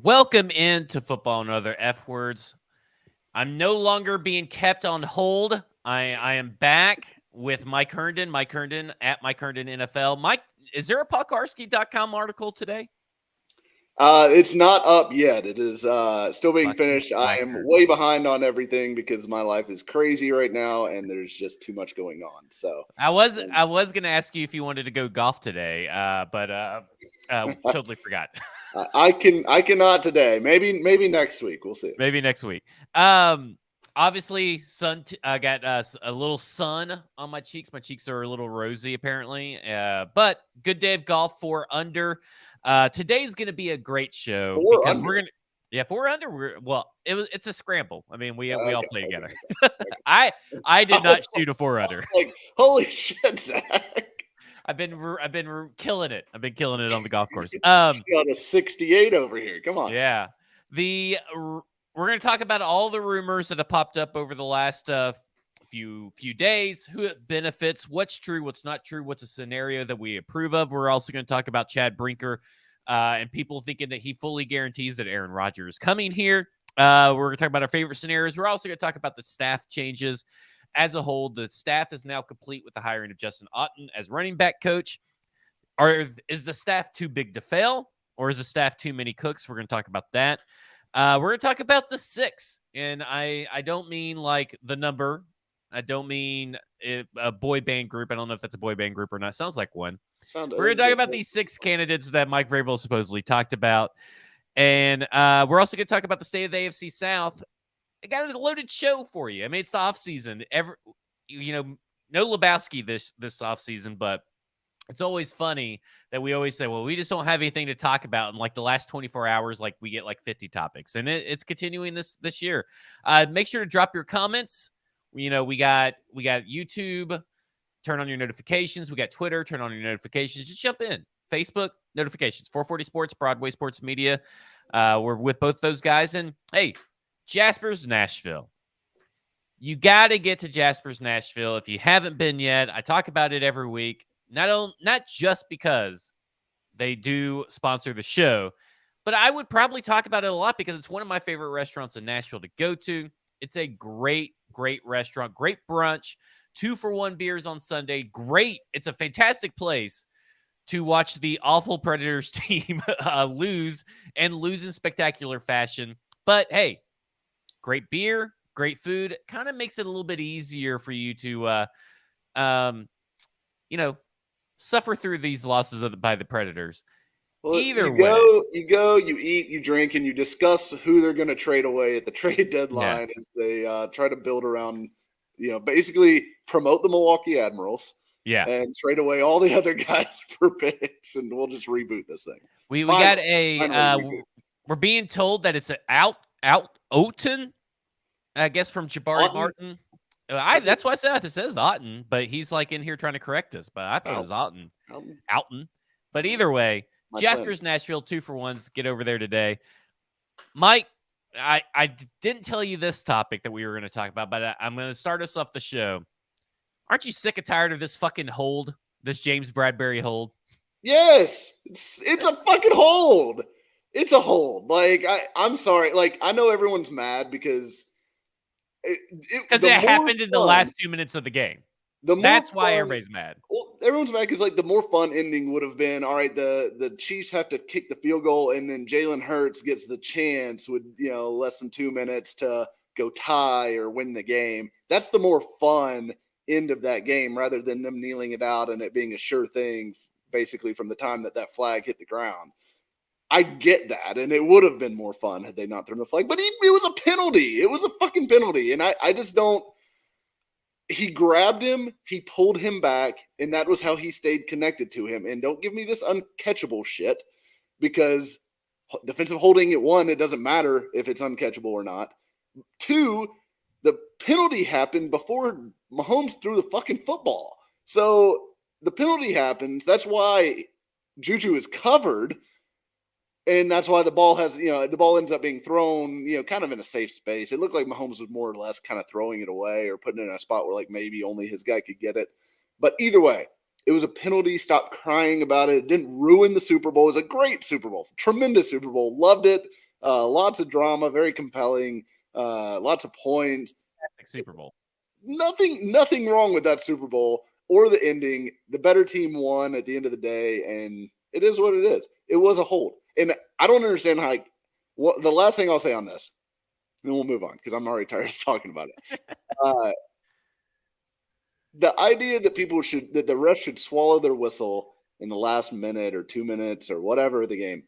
Welcome into Football and Other F Words. I'm no longer being kept on hold. I am back with Mike Herndon. Mike Herndon at Mike Herndon NFL. Mike, is there a Puckarski.com article today? It's not up yet. It is still being Much finished. I am required. way behind on everything because my life is crazy right now and there's just too much going on. So I was going to ask you if you wanted to go golf today, but totally forgot. I cannot today. Maybe next week. We'll see. Maybe next week. Obviously, sun. I got a little sun on my cheeks. My cheeks are a little rosy, apparently. But good day of golf. 4 under. Today's going to be a great show because we're gonna. Yeah, 4 under. It's a scramble. I mean, we all play together. I did not shoot a 4 under. Like, holy shit, Zach. I've been killing it. I've been killing it on the golf course. On a 68 over here. Come on. Yeah. We're going to talk about all the rumors that have popped up over the last few days, who it benefits, what's true, what's not true, what's a scenario that we approve of. We're also going to talk about Chad Brinker and people thinking that he fully guarantees that Aaron Rodgers is coming here. We're going to talk about our favorite scenarios. We're also going to talk about the staff changes. As a whole, the staff is now complete with the hiring of Justin Otten as running back coach. Is the staff too big to fail, or is the staff too many cooks? We're going to talk about that. We're going to talk about the 6, and I don't mean like the number. I don't mean a boy band group. I don't know if that's a boy band group or not. Sounds like one. We're going to talk about these 6 candidates that Mike Vrabel supposedly talked about, and we're also going to talk about the state of the AFC South. I got a loaded show for you. I mean, it's the offseason. No Lebowski this offseason, but it's always funny that we always say, well, we just don't have anything to talk about in like the last 24 hours. Like we get like 50 topics, and it's continuing this year. Make sure to drop your comments. We got YouTube. Turn on your notifications. We got Twitter. Turn on your notifications. Just jump in. Facebook notifications. 440 Sports, Broadway Sports Media. We're with both those guys, and hey, Jasper's Nashville. You got to get to Jasper's Nashville if you haven't been yet. I talk about it every week. Not just because they do sponsor the show, but I would probably talk about it a lot because it's one of my favorite restaurants in Nashville to go to. It's a great restaurant, great brunch, 2-for-1 beers on Sunday. Great. It's a fantastic place to watch the awful Predators team lose in spectacular fashion. But hey, great beer, great food, kind of makes it a little bit easier for you to, suffer through these losses by the Predators. Well, you eat, you drink, and you discuss who they're going to trade away at the trade deadline as they try to build around, basically promote the Milwaukee Admirals. Yeah. And trade away all the other guys for picks, and we'll just reboot this thing. We got we're being told that it's an out Oten, I guess, from Jabari Otten? Martin. That's why I said it says Otten, but he's like in here trying to correct us. But I thought it was Otten. Outen. But either way, Jasper's Nashville 2-for-1s. Get over there today. Mike, I didn't tell you this topic that we were going to talk about, but I'm going to start us off the show. Aren't you sick and tired of this fucking hold? This James Bradbury hold? Yes. It's a fucking hold. It's a hold. Like, I'm sorry. Like, I know everyone's mad because it happened in the last 2 minutes of the game. That's why everybody's mad. Well, everyone's mad because like the more fun ending would have been, all right, the Chiefs have to kick the field goal, and then Jalen Hurts gets the chance with less than 2 minutes to go tie or win the game. That's the more fun end of that game, rather than them kneeling it out and it being a sure thing basically from the time that flag hit the ground. I get that, and it would have been more fun had they not thrown the flag, but it was a penalty. It was a fucking penalty, and I just don't. He grabbed him, he pulled him back, and that was how he stayed connected to him. And don't give me this uncatchable shit, because defensive holding at 1, it doesn't matter if it's uncatchable or not. 2, the penalty happened before Mahomes threw the fucking football. So the penalty happens. That's why Juju is covered. And that's why the ball the ball ends up being thrown, kind of in a safe space. It looked like Mahomes was more or less kind of throwing it away or putting it in a spot where like maybe only his guy could get it. But either way, it was a penalty. Stop crying about it. It didn't ruin the Super Bowl. It was a great Super Bowl, tremendous Super Bowl. Loved it. Lots of drama, very compelling, lots of points. Super Bowl. Nothing wrong with that Super Bowl or the ending. The better team won at the end of the day, and it is what it is. It was a hold, and I don't understand how. The last thing I'll say on this, then we'll move on because I'm already tired of talking about it. The idea that the refs should swallow their whistle in the last minute or 2 minutes or whatever of the game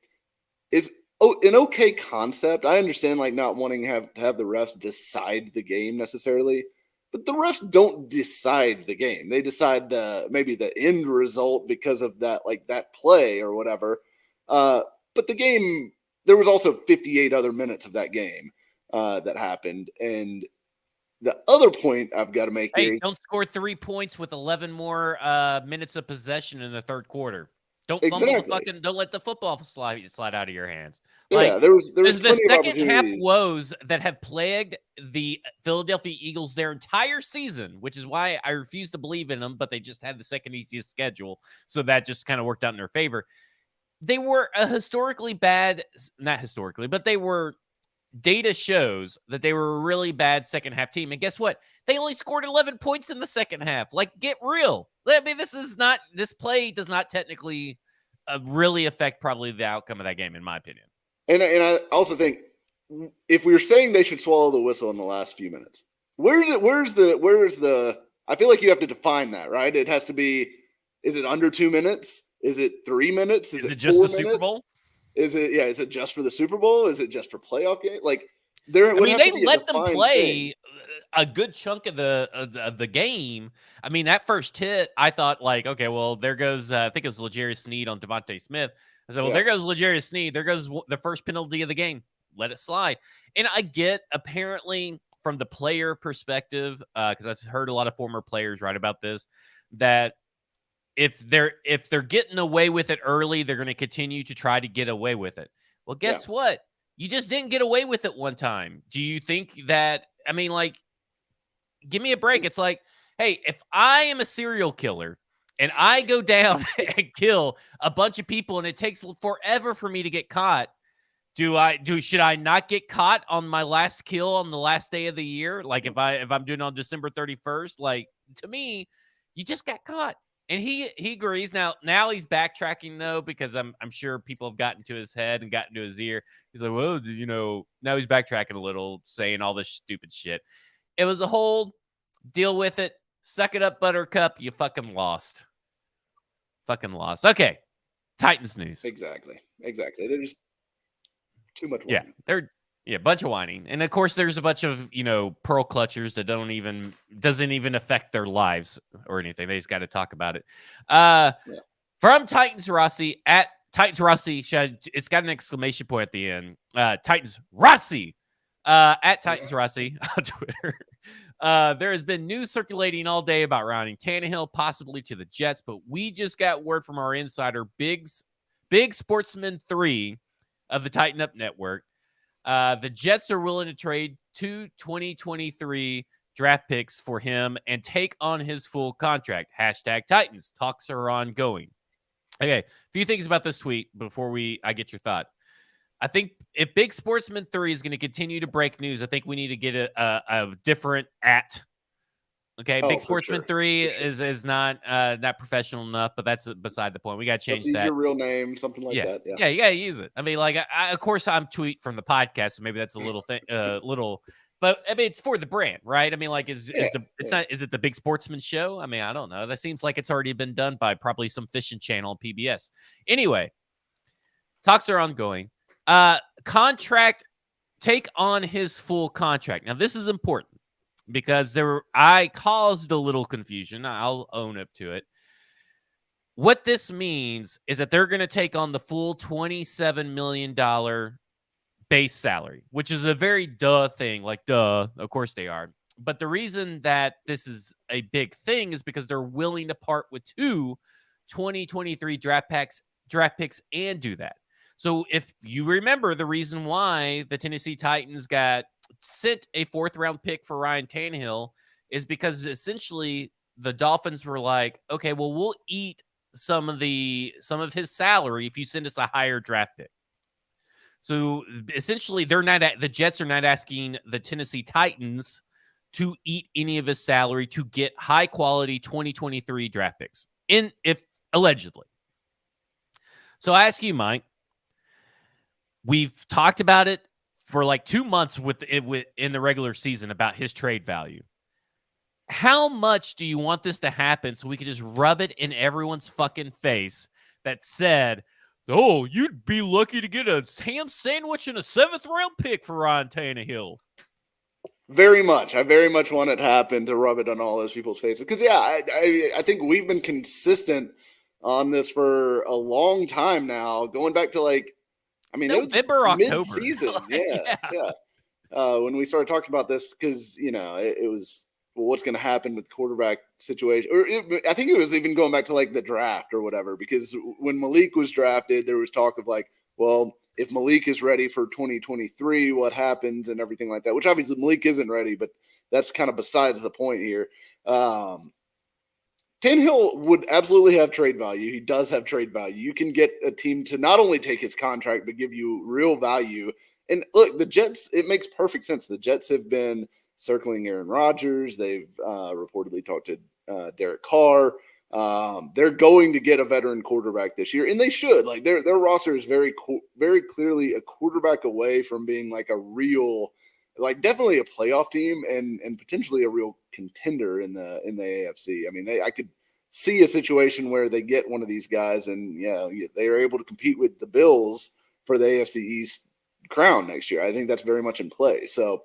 is an okay concept. I understand like not wanting to have the refs decide the game necessarily, but the refs don't decide the game. They decide maybe the end result because of that play or whatever. But the game, there was also 58 other minutes of that game that happened, and the other point I've got to make here. Hey, don't score 3 points with 11 more minutes of possession in the third quarter. Don't fumble don't let the football slide out of your hands. Yeah, there was the second half woes that have plagued the Philadelphia Eagles their entire season, which is why I refuse to believe in them, but they just had the second easiest schedule. So that just kind of worked out in their favor. They were not historically, but they were data shows that they were a really bad second half team. And guess what? They only scored 11 points in the second half. Like, get real. I mean, this play does not technically really affect probably the outcome of that game, in my opinion. And I also think if we're saying they should swallow the whistle in the last few minutes, where's the, I feel like you have to define that, right? It has to be, is it under 2 minutes? Is it 3 minutes? Is it just the Super Bowl? Is it just for the Super Bowl? Is it just for playoff game? Like, they let them play a good chunk of the game. I mean, that first hit, I thought like, okay, well, there goes I think it was L'Jarius Sneed on Devontae Smith. I said, well, there goes L'Jarius Sneed. There goes the first penalty of the game. Let it slide. And I get apparently from the player perspective, because I've heard a lot of former players write about this, that if they're getting away with it early, they're going to continue to try to get away with it. Well, guess what? You just didn't get away with it one time. Do you think that, I mean, like, give me a break. It's like, hey, if I am a serial killer and I go down and kill a bunch of people and it takes forever for me to get caught, should I not get caught on my last kill on the last day of the year? Like if I'm doing it on December 31st, like, to me, you just got caught. And he agrees. Now he's backtracking though, because I'm sure people have gotten to his head and gotten to his ear. He's like, well, now he's backtracking a little, saying all this stupid shit. It was a hold. Deal with it. Suck it up, Buttercup. You fucking lost. Okay. Titans news. Exactly. They're just too much whining. Yeah, they're a bunch of whining. And of course there's a bunch of, pearl clutchers that doesn't even affect their lives or anything. They just got to talk about it. From Titans Rossi at Titans Rossi, it's got an exclamation point at the end. Titans Rossi at Titans Rossi on Twitter. There has been news circulating all day about Ryan Tannehill possibly to the Jets, but we just got word from our insider, Big Sportsman 3 of the Tighten Up Network. The Jets are willing to trade 2 2023 draft picks for him and take on his full contract. #Titans. Talks are ongoing. Okay, a few things about this tweet before I get your thought. I think if Big Sportsman 3 is going to continue to break news, I think we need to get a different @. Okay, Big Sportsman 3 is not professional enough, but that's beside the point. We got to change that. Use your real name, something like that. Yeah, you got to use it. I mean, like, of course, I'm tweet from the podcast, so maybe that's a little thing, but I mean, it's for the brand, right? I mean, like, is it the Big Sportsman show? I mean, I don't know. That seems like it's already been done by probably some fishing channel, PBS. Anyway, talks are ongoing. Contract, take on his full contract. Now, this is important, because I caused a little confusion. I'll own up to it. What this means is that they're going to take on the full $27 million base salary, which is a very duh thing. Like, duh, of course they are. But the reason that this is a big thing is because they're willing to part with 2 2023 draft picks and do that. So if you remember, the reason why the Tennessee Titans sent a 4th-round pick for Ryan Tannehill is because essentially the Dolphins were like, okay, well, we'll eat some of his salary if you send us a higher draft pick. So essentially, the Jets are not asking the Tennessee Titans to eat any of his salary to get high quality 2023 draft picks if allegedly. So I ask you, Mike, we've talked about it for like 2 months in the regular season about his trade value. How much do you want this to happen so we can just rub it in everyone's fucking face that said, oh, you'd be lucky to get a ham sandwich and a 7th-round pick for Ryan Tannehill? Very much. I very much want it to happen to rub it on all those people's faces. Because, yeah, I think we've been consistent on this for a long time now, going back to like, I mean, November, it was October. mid-season. Yeah. When we started talking about this, because, it was, well, what's going to happen with quarterback situation? I think it was even going back to like the draft or whatever, because when Malik was drafted, there was talk of like, well, if Malik is ready for 2023, what happens and everything like that, which obviously Malik isn't ready, but that's kind of besides the point here. Tannehill would absolutely have trade value. He does have trade value. You can get a team to not only take his contract, but give you real value. And look, the Jets, it makes perfect sense. The Jets have been circling Aaron Rodgers. They've reportedly talked to Derek Carr. They're going to get a veteran quarterback this year, and they should. Like their roster is very clearly a quarterback away from being like a real, like definitely a playoff team and potentially a real contender in the AFC. I mean, I could see a situation where they get one of these guys, and they are able to compete with the Bills for the AFC East crown next year. I think that's very much in play. So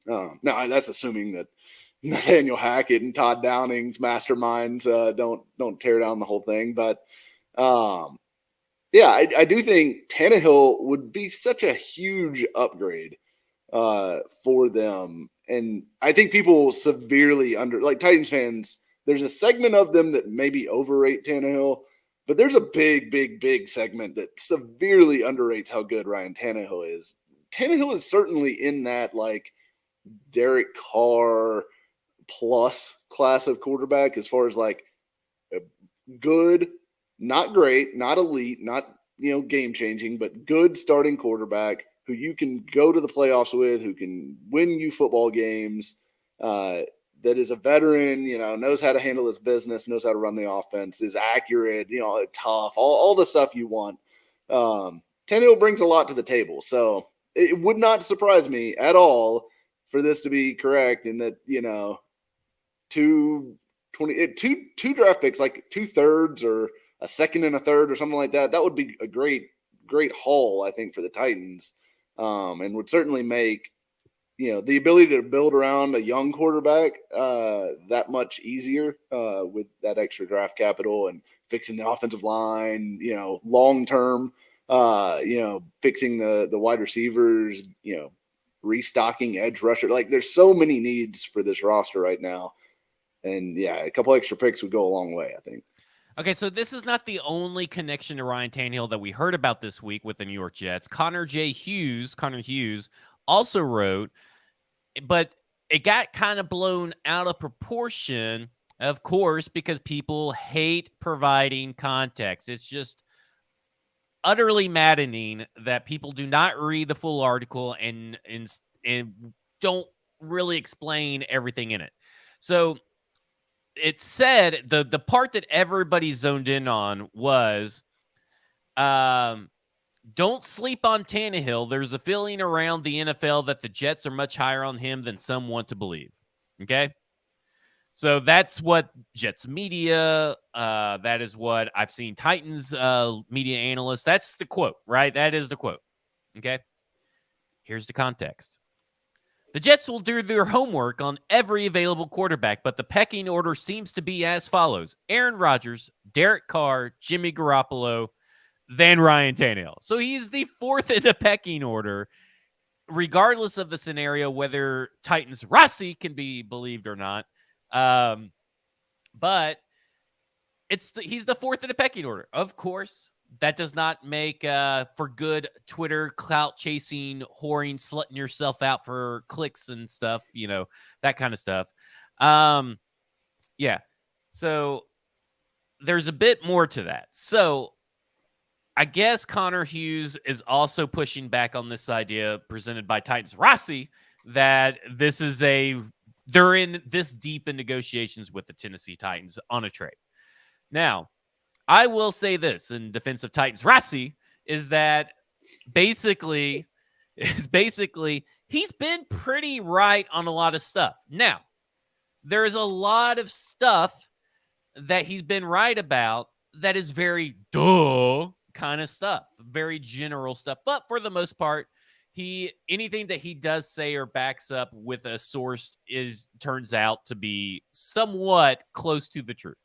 now that's assuming that Nathaniel Hackett and Todd Downing's masterminds don't tear down the whole thing. But I do think Tannehill would be such a huge upgrade for them. And I think people severely like Titans fans, there's a segment of them that maybe overrate Tannehill, but there's a big segment that severely underrates how good Ryan Tannehill is. Tannehill is certainly in that like Derek Carr plus class of quarterback as far as like good, not great, not elite, not game changing, but good starting quarterback who you can go to the playoffs with, who can win you football games, that is a veteran, knows how to handle his business, knows how to run the offense, is accurate, tough, all the stuff you want. Tannehill brings a lot to the table. So it would not surprise me at all for this to be correct in that, two draft picks, like 2/3 or a second and a third or something like that. That would be a great haul, I think, for the Titans, and would certainly make the ability to build around a young quarterback that much easier with that extra draft capital and fixing the offensive line, long term, fixing the wide receivers, restocking edge rusher. Like there's so many needs for this roster right now. And a couple extra picks would go a long way, I think. Okay, so this is not the only connection to Ryan Tannehill that we heard about this week with the New York Jets. Connor Hughes, also wrote, but it got kind of blown out of proportion, of course, because people hate providing context. It's just utterly maddening that people do not read the full article and don't really explain everything in it. So it said the part that everybody zoned in on was don't sleep on Tannehill. There's a feeling around the NFL that the Jets are much higher on him than some want to believe. Okay? So that's what Jets media, that is what I've seen Titans media analysts. That's the quote, right? That is the quote. Okay? Here's the context. The Jets will do their homework on every available quarterback, but the pecking order seems to be as follows: Aaron Rodgers, Derek Carr, Jimmy Garoppolo, then Ryan Tannehill. So he's the fourth in the pecking order, regardless of the scenario, whether Titans Rossi can be believed or not. But he's the fourth in the pecking order. Of course, that does not make for good Twitter clout chasing, whoring, slutting yourself out for clicks and stuff, that kind of stuff. So there's a bit more to that. So I guess Connor Hughes is also pushing back on this idea presented by Titans Rossi that they're in this deep in negotiations with the Tennessee Titans on a trade. Now, I will say this in defense of Titans Rossi is that basically he's been pretty right on a lot of stuff. Now, there's a lot of stuff that he's been right about that is very duh kind of stuff, very general stuff. But for the most part, anything that he does say or backs up with a source turns out to be somewhat close to the truth.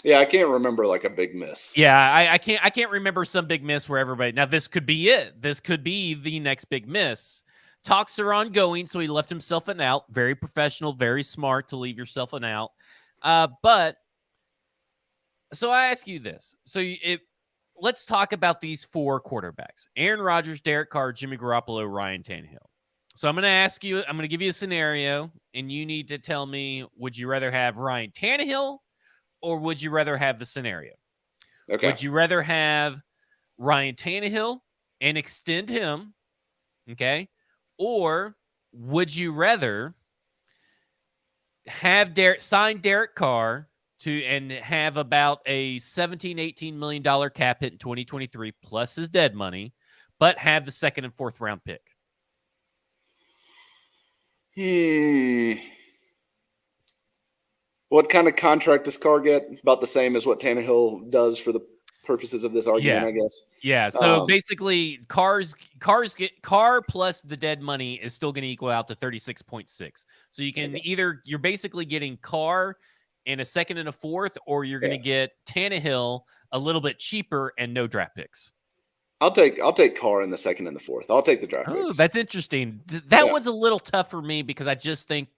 Yeah, I can't remember like a big miss. Yeah, I can't remember some big miss where everybody. Now this could be it. This could be the next big miss. Talks are ongoing, so he left himself an out. Very professional, very smart to leave yourself an out. But so I ask you this: let's talk about these 4 quarterbacks: Aaron Rodgers, Derek Carr, Jimmy Garoppolo, Ryan Tannehill. So I'm going to ask you. I'm going to give you a scenario, and you need to tell me: would you rather have Ryan Tannehill? Or would you rather have the scenario? Okay. Would you rather have Ryan Tannehill and extend him? Okay. Or would you rather have sign Derek Carr and have about a $17, $18 million cap hit in 2023 plus his dead money, but have the 2nd and 4th round pick? What kind of contract does Carr get? About the same as what Tannehill does for the purposes of this argument, I guess. Yeah. So basically, Carr plus the dead money is still going to equal out to 36.6. So you can you're basically getting Carr and a 2nd and a 4th, or you're going to get Tannehill a little bit cheaper and no draft picks. I'll take Carr in the 2nd and the 4th. I'll take the draft picks. That's interesting. That one's a little tough for me because I just think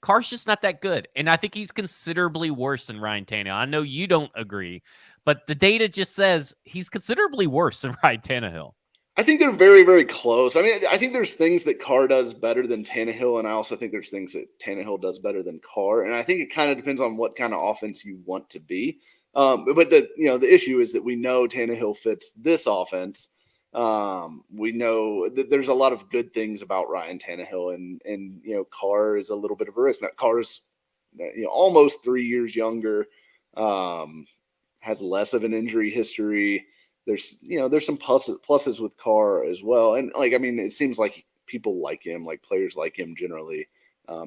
Carr's just not that good. And I think he's considerably worse than Ryan Tannehill. I know you don't agree, but the data just says he's considerably worse than Ryan Tannehill. I think they're very, very close. I mean, I think there's things that Carr does better than Tannehill, and I also think there's things that Tannehill does better than Carr. And I think it kind of depends on what kind of offense you want to be. But the issue is that we know Tannehill fits this offense. We know that there's a lot of good things about Ryan Tannehill, and Carr is a little bit of a risk. Now, Carr's almost 3 years younger, has less of an injury history. There's some pluses with Carr as well, and it seems like people like him, like players like him generally,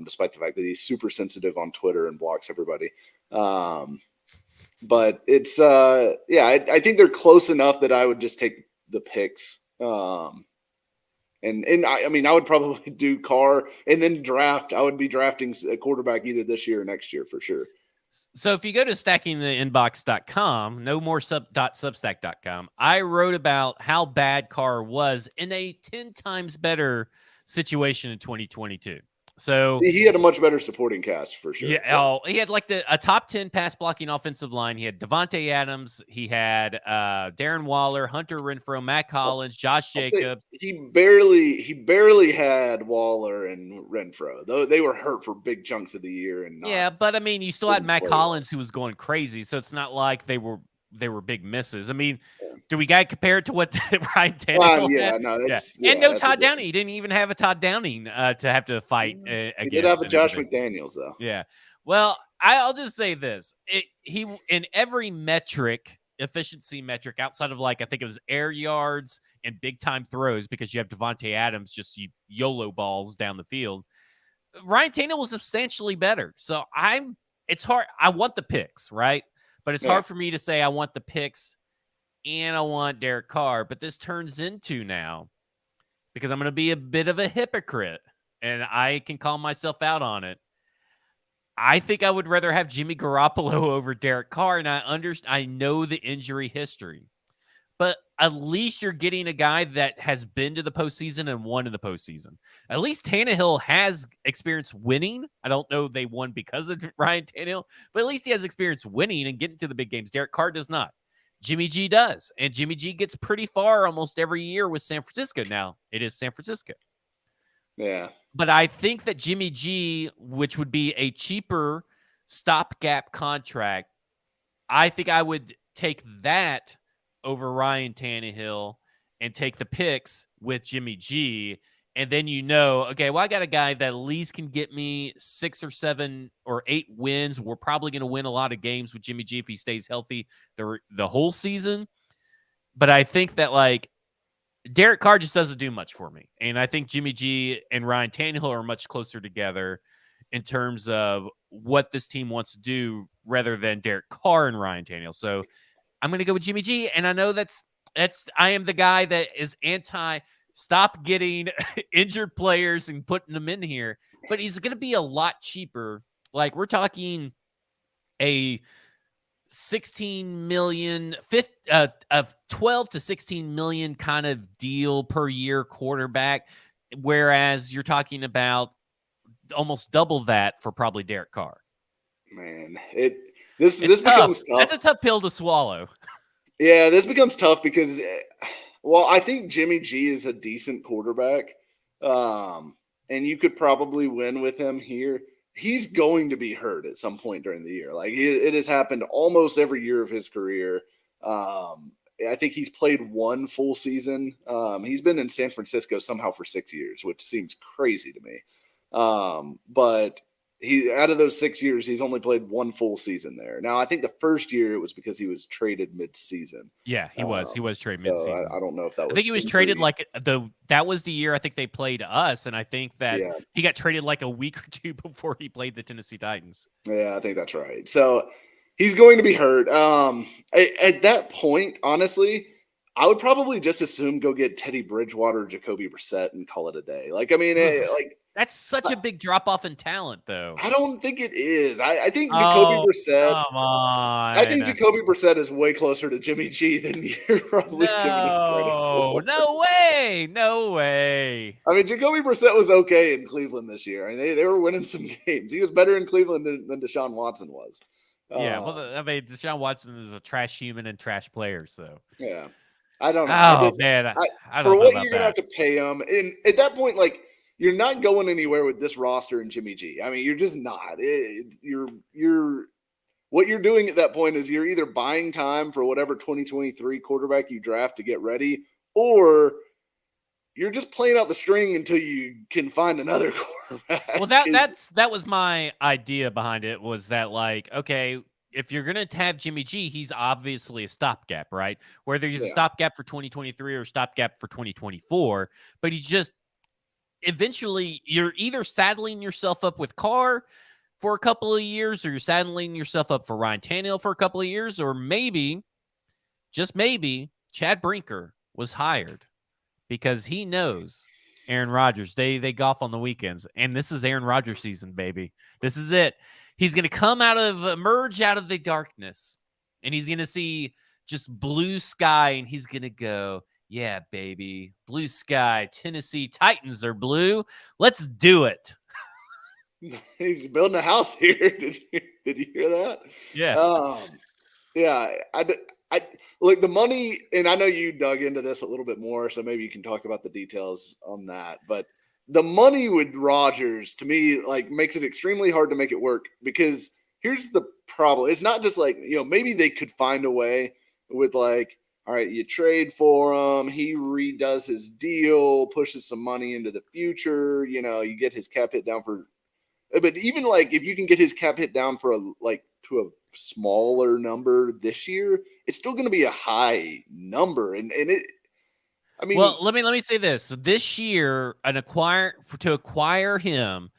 despite the fact that he's super sensitive on Twitter and blocks everybody. But it's I think they're close enough that I would just take the picks. I would probably do Carr and then draft. I would be drafting a quarterback either this year or next year for sure. So if you go to stackingtheinbox.com, no more substack.com, I wrote about how bad Carr was in a 10 times better situation in 2022. So he had a much better supporting cast for sure. Yeah, he had like a top 10 pass blocking offensive line. He had Devontae Adams, he had Darren Waller, Hunter Renfrow, Matt Collins, Josh Jacobs. He barely had Waller and Renfrow, though they were hurt for big chunks of the year. And but I mean, you still had Matt Collins who was going crazy, so it's not like they were big misses. I mean, do we got to compare it to what Ryan Tannehill had? And no Todd Downing. He didn't even have a Todd Downing to have to fight against. He did have a Josh McDaniels, though. Yeah. Well, I'll just say this. He in every efficiency metric, outside of I think it was air yards and big-time throws, because you have Devontae Adams just YOLO balls down the field, Ryan Tannehill was substantially better. So it's hard. I want the picks, right? But it's hard for me to say I want the picks and I want Derek Carr. But this turns into now, because I'm going to be a bit of a hypocrite, and I can call myself out on it. I think I would rather have Jimmy Garoppolo over Derek Carr, and I know the injury history. But at least you're getting a guy that has been to the postseason and won in the postseason. At least Tannehill has experience winning. I don't know they won because of Ryan Tannehill, but at least he has experience winning and getting to the big games. Derek Carr does not. Jimmy G does. And Jimmy G gets pretty far almost every year with San Francisco. Now, it is San Francisco. Yeah. But I think that Jimmy G, which would be a cheaper stopgap contract, I think I would take that over Ryan Tannehill and take the picks with Jimmy G. And then okay, well, I got a guy that at least can get me 6 or 7 or 8 wins. We're probably going to win a lot of games with Jimmy G if he stays healthy the whole season. But I think that, like, Derek Carr just doesn't do much for me. And I think Jimmy G and Ryan Tannehill are much closer together in terms of what this team wants to do rather than Derek Carr and Ryan Tannehill. So I'm going to go with Jimmy G. And I know I am the guy that is anti stop getting injured players and putting them in here, but he's going to be a lot cheaper. Like, we're talking a 16 million, a 12 to 16 million kind of deal per year quarterback, whereas you're talking about almost double that for probably Derek Carr. Man, this becomes tough. That's a tough pill to swallow. Yeah, this becomes tough because, well, I think Jimmy G is a decent quarterback, and you could probably win with him here. He's going to be hurt at some point during the year. Like, it has happened almost every year of his career. I think he's played one full season. He's been in San Francisco somehow for 6 years, which seems crazy to me. But out of those 6 years, he's only played one full season there. Now, I think the first year it was because he was traded mid-season. Yeah, he was. He was traded mid-season. I don't know if that was. I think he was traded that was the year I think they played us, and I think that he got traded like a week or two before he played the Tennessee Titans. Yeah, I think that's right. So he's going to be hurt. At that point, honestly, I would probably just assume go get Teddy Bridgewater, Jacoby Brissett, and call it a day. Like, I mean, that's such a big drop off in talent, though. I don't think it is. I think Jacoby Brissett. Come on. I think Jacoby Brissett is way closer to Jimmy G than you're probably giving him credit for. No way. No way. I mean, Jacoby Brissett was okay in Cleveland this year. I mean, they were winning some games. He was better in Cleveland than Deshaun Watson was. Yeah, well, I mean, Deshaun Watson is a trash human and trash player, so. Yeah. I don't know. Oh, man. I don't know for what about you're going to have to pay him. And at that point, like, you're not going anywhere with this roster and Jimmy G. I mean, you're just not. What you're doing at that point is you're either buying time for whatever 2023 quarterback you draft to get ready, or you're just playing out the string until you can find another quarterback. Well, that was my idea behind it, was that, like, okay, if you're going to have Jimmy G, he's obviously a stopgap, right? Whether he's a stopgap for 2023 or a stopgap for 2024, but he's just eventually you're either saddling yourself up with Carr for a couple of years, or you're saddling yourself up for Ryan Tannehill for a couple of years, or maybe, just maybe, Chad Brinker was hired because he knows Aaron Rodgers. They golf on the weekends, and this is Aaron Rodgers season, baby. This is it. He's going to emerge out of the darkness, and he's going to see just blue sky, and he's going to go, yeah, baby, blue sky. Tennessee Titans are blue. Let's do it. He's building a house here. Did you hear that? Yeah. Yeah. I look, the money, and I know you dug into this a little bit more, so maybe you can talk about the details on that. But the money with Rodgers, to me, like, makes it extremely hard to make it work, because here's the problem. It's not just like, maybe they could find a way with, like, all right, you trade for him, he redoes his deal, pushes some money into the future, you get his cap hit down for, but even like if you can get his cap hit down for to a smaller number this year, it's still going to be a high number. And it, I mean, well, let me say this. So this year, to acquire him,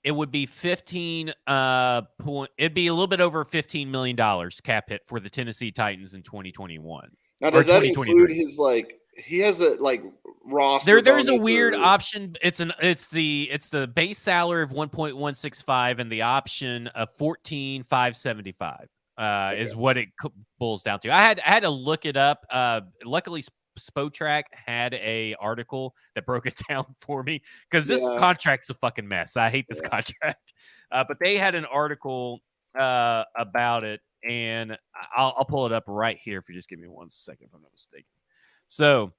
it would be it'd be a little bit over $15 million cap hit for the Tennessee Titans in 2021. Now, does that include his, like, he has a, like, roster? There's a weird option. It's the base salary of 1.165 and the option of 14,575 is what it boils down to. I had to look it up. Luckily, Spotrac had a article that broke it down for me, because this contract's a fucking mess. I hate this contract. But they had an article about it, and I'll pull it up right here if you just give me 1 second, if I'm not mistaken. So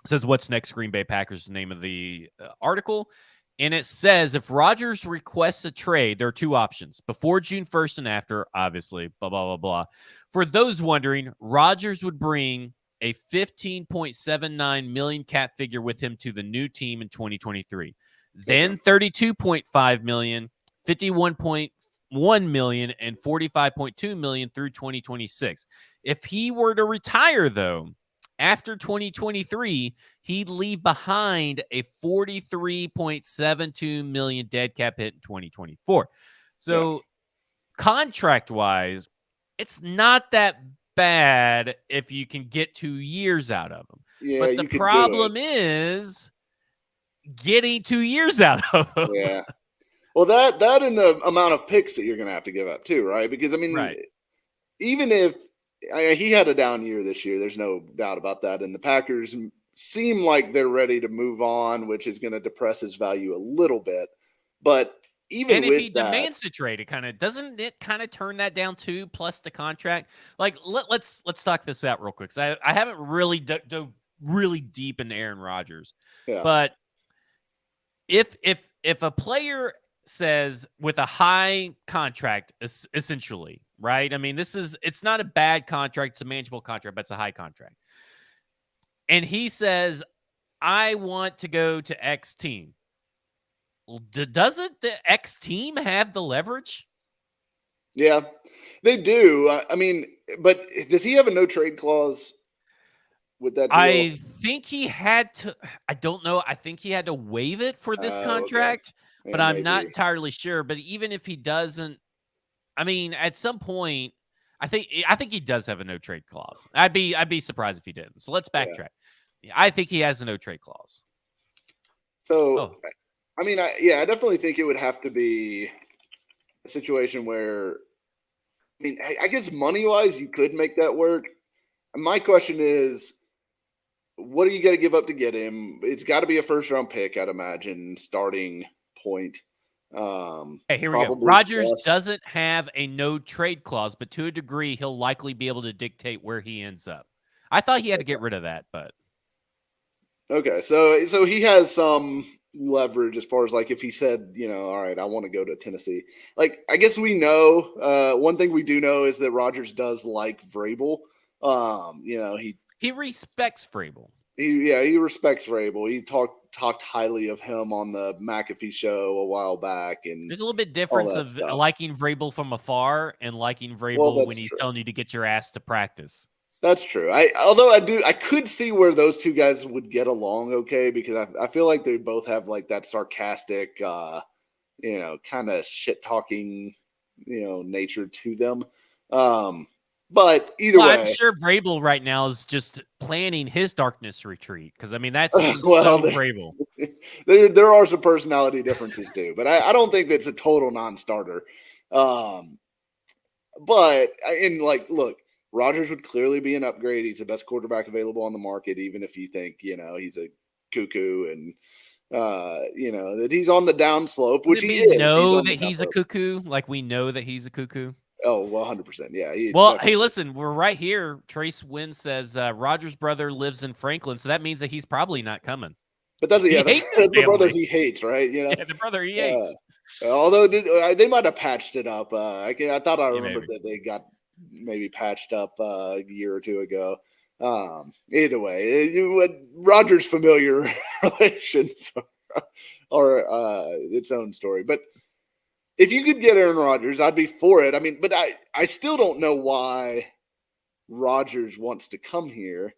it says, "What's next, Green Bay Packers?" the name of the article. And it says, if Rodgers requests a trade, there are two options: before June 1st and after, obviously, blah, blah, blah, blah. For those wondering, Rodgers would bring a 15.79 million cap figure with him to the new team in 2023. Then 32.5 million, 51.1 million, and 45.2 million through 2026. If he were to retire, though, after 2023, he'd leave behind a 43.72 million dead cap hit in 2024. So contract-wise, it's not that bad if you can get 2 years out of him. Yeah, but the problem is getting 2 years out of him. Yeah. Well, that and the amount of picks that you're going to have to give up too, right? Because I mean, even if he had a down year this year, there's no doubt about that. And the Packers seem like they're ready to move on, which is going to depress his value a little bit. But even and with if he that, demands to trade, it doesn't it turn that down too? Plus the contract. Like let's talk this out real quick. I haven't really dove really deep into Aaron Rodgers, but if a player says with a high contract, essentially, right? I mean, it's not a bad contract, it's a manageable contract, but it's a high contract. And he says, I want to go to X team. Well, doesn't the X team have the leverage? Yeah, they do. I mean, but does he have a no trade clause with that deal? I think he had to. I don't know. I think he had to waive it for this contract, but I'm not entirely sure. But even if he doesn't, I mean, at some point, I think he does have a no trade clause. I'd be surprised if he didn't. So let's backtrack. I think he has a no trade clause. So, I mean, I definitely think it would have to be a situation where, I mean, I guess money wise, you could make that work. My question is, what are you going to give up to get him? It's got to be a first round pick, I'd imagine, starting point. Hey, here we go. Rodgers doesn't have a no trade clause, but to a degree, he'll likely be able to dictate where he ends up. I thought he had to get rid of that, but okay. So he has some leverage as far as like if he said, all right, I want to go to Tennessee. Like, I guess we know one thing we do know is that Rodgers does like Vrabel. He respects Vrabel. He respects Vrabel. He talked highly of him on the McAfee show a while back, and there's a little bit difference of liking Vrabel from afar and liking Vrabel when he's telling you to get your ass to practice. That's true. I could see where those two guys would get along okay, because I feel like they both have like that sarcastic, kind of shit talking, nature to them. But either way, I'm sure Vrabel right now is just planning his darkness retreat, because I mean that's so Vrabel. There are some personality differences too, but I don't think that's a total non-starter. But look, Rodgers would clearly be an upgrade. He's the best quarterback available on the market, even if you think he's a cuckoo and that he's on the downslope, which he is. Know that he's a cuckoo, like we know that he's a cuckoo. Oh, well, 100%. Yeah. Hey, listen, we're right here. Trace Wynn says Rodgers' brother lives in Franklin, so that means that he's probably not coming. But that's the brother he hates, right? Yeah, the brother he hates. Although they might have patched it up. I thought I remembered that they got maybe patched up a year or two ago. Either way, Rodgers' familiar relations are its own story. But if you could get Aaron Rodgers, I'd be for it. I mean, but I still don't know why Rodgers wants to come here.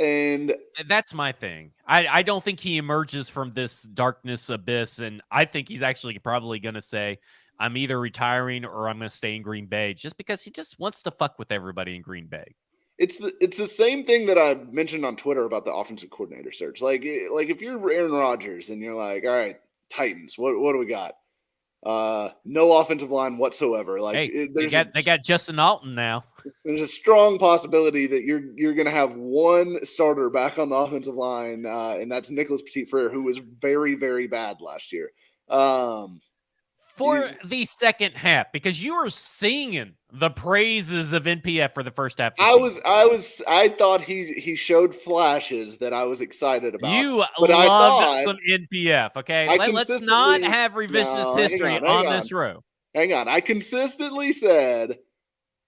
And that's my thing. I don't think he emerges from this darkness abyss, and I think he's actually probably going to say, I'm either retiring or I'm going to stay in Green Bay, just because he just wants to fuck with everybody in Green Bay. It's the same thing that I mentioned on Twitter about the offensive coordinator search. Like if you're Aaron Rodgers and you're like, all right, Titans, what do we got? No offensive line whatsoever. Like, hey, they got Justin Alton now. There's a strong possibility that you're going to have one starter back on the offensive line, and that's Nicholas Petit-Frere, who was very, very bad last year. For the second half, because you were singing the praises of NPF for the first half. I thought he showed flashes that I was excited about. You loved some NPF, okay? Let's not have revisionist history on this row. Hang on. I consistently said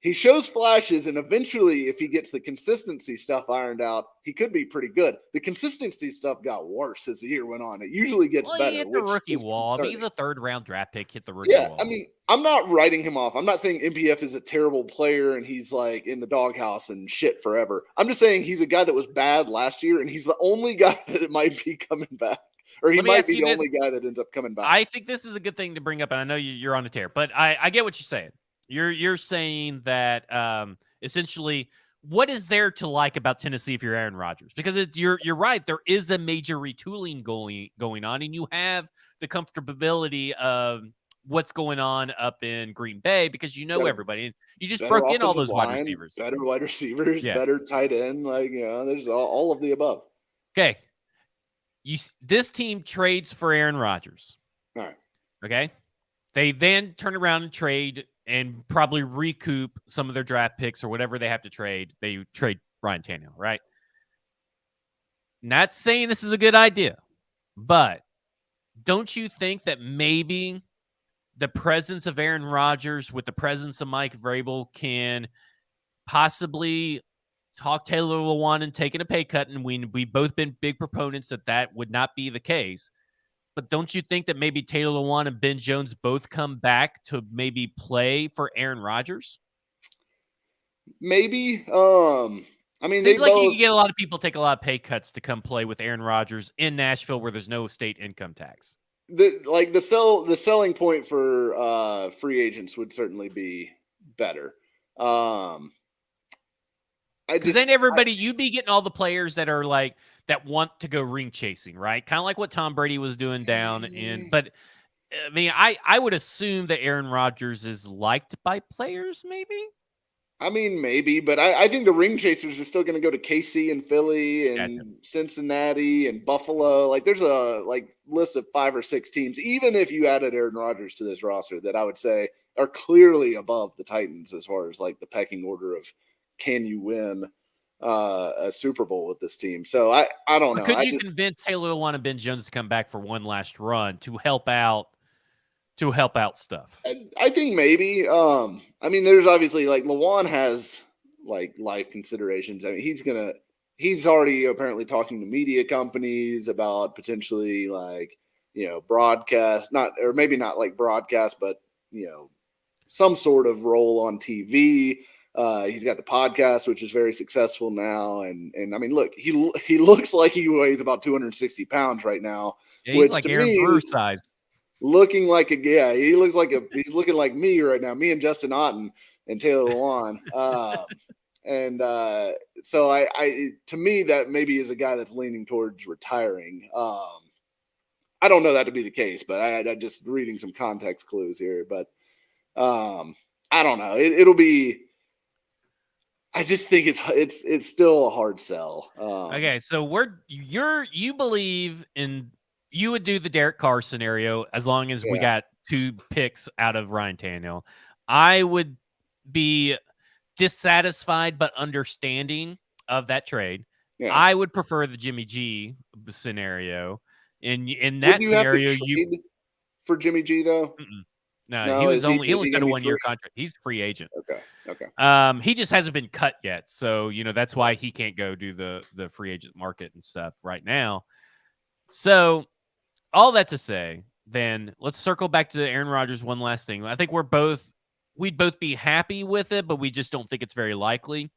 he shows flashes, and eventually, if he gets the consistency stuff ironed out, he could be pretty good. The consistency stuff got worse as the year went on. It usually gets Well, he better, hit the which rookie is wall. I mean, he's concerning. a 3rd-round draft pick, hit the rookie Yeah, wall. I mean, I'm not writing him off. I'm not saying MPF is a terrible player and he's like in the doghouse and shit forever. I'm just saying he's a guy that was bad last year, and he's the only guy that might be coming back, or he Let me might ask be you the this. only guy that ends up coming back. I think this is a good thing to bring up, and I know you're on a tear, but I get what you're saying. You're saying that essentially, what is there to like about Tennessee if you're Aaron Rodgers? Because you're right, there is a major retooling going on, and you have the comfortability of what's going on up in Green Bay because you know Got a everybody. You just better broke in all offensive those wide line, receivers. better wide receivers, Yeah. better tight end. Like, there's all of the above. Okay. This team trades for Aaron Rodgers. All right. Okay. They then turn around and trade and probably recoup some of their draft picks or whatever they have to trade. They trade Ryan Tannehill, right? Not saying this is a good idea, but don't you think that maybe the presence of Aaron Rodgers with the presence of Mike Vrabel can possibly talk Taylor Lewan and taking a pay cut? And we've both been big proponents that would not be the case. But don't you think that maybe Taylor Lewan and Ben Jones both come back to maybe play for Aaron Rodgers? Maybe. I mean, Seems they like you both. can get a lot of people take a lot of pay cuts to come play with Aaron Rodgers in Nashville, where there's no state income tax. The selling point for free agents would certainly be better. Because then everybody, you'd be getting all the players that are like that want to go ring chasing, right? Kind of like what Tom Brady was doing down in. But I mean, I would assume that Aaron Rodgers is liked by players, maybe. I mean, maybe, but I think the ring chasers are still going to go to KC and Philly and Cincinnati and Buffalo. Like, there's a list of 5 or 6 teams, even if you added Aaron Rodgers to this roster, that I would say are clearly above the Titans as far as like the pecking order of can you win a Super Bowl with this team. So I don't know. Could you convince Taylor Lewan and Ben Jones to come back for one last run to help out stuff? I think maybe. I mean, there's obviously like Lewan has like life considerations. I mean, he's already apparently talking to media companies about potentially like, broadcast, or maybe not like broadcast, but some sort of role on TV. He's got the podcast, which is very successful now. And I mean, look, he looks like he weighs about 260 pounds right now, Yeah, he's which like to Aaron me, Brewer size. looking like he looks like he's looking like me right now, me and Justin Otten and Taylor Lewan. So I to me, that maybe is a guy that's leaning towards retiring. I don't know that to be the case, but I just reading some context clues here, but I don't know. It'll be. I just think it's still a hard sell. Okay, so you believe in you would do the Derek Carr scenario as long as we got 2 picks out of Ryan Tannehill. I would be dissatisfied but understanding of that trade. Yeah. I would prefer the Jimmy G scenario. In that scenario, you for Jimmy G though. No, he only got a 1-year contract. He's a free agent. Okay. He just hasn't been cut yet, so that's why he can't go do the free agent market and stuff right now. So, all that to say, then let's circle back to Aaron Rodgers. One last thing. I think we'd both be happy with it, but we just don't think it's very likely.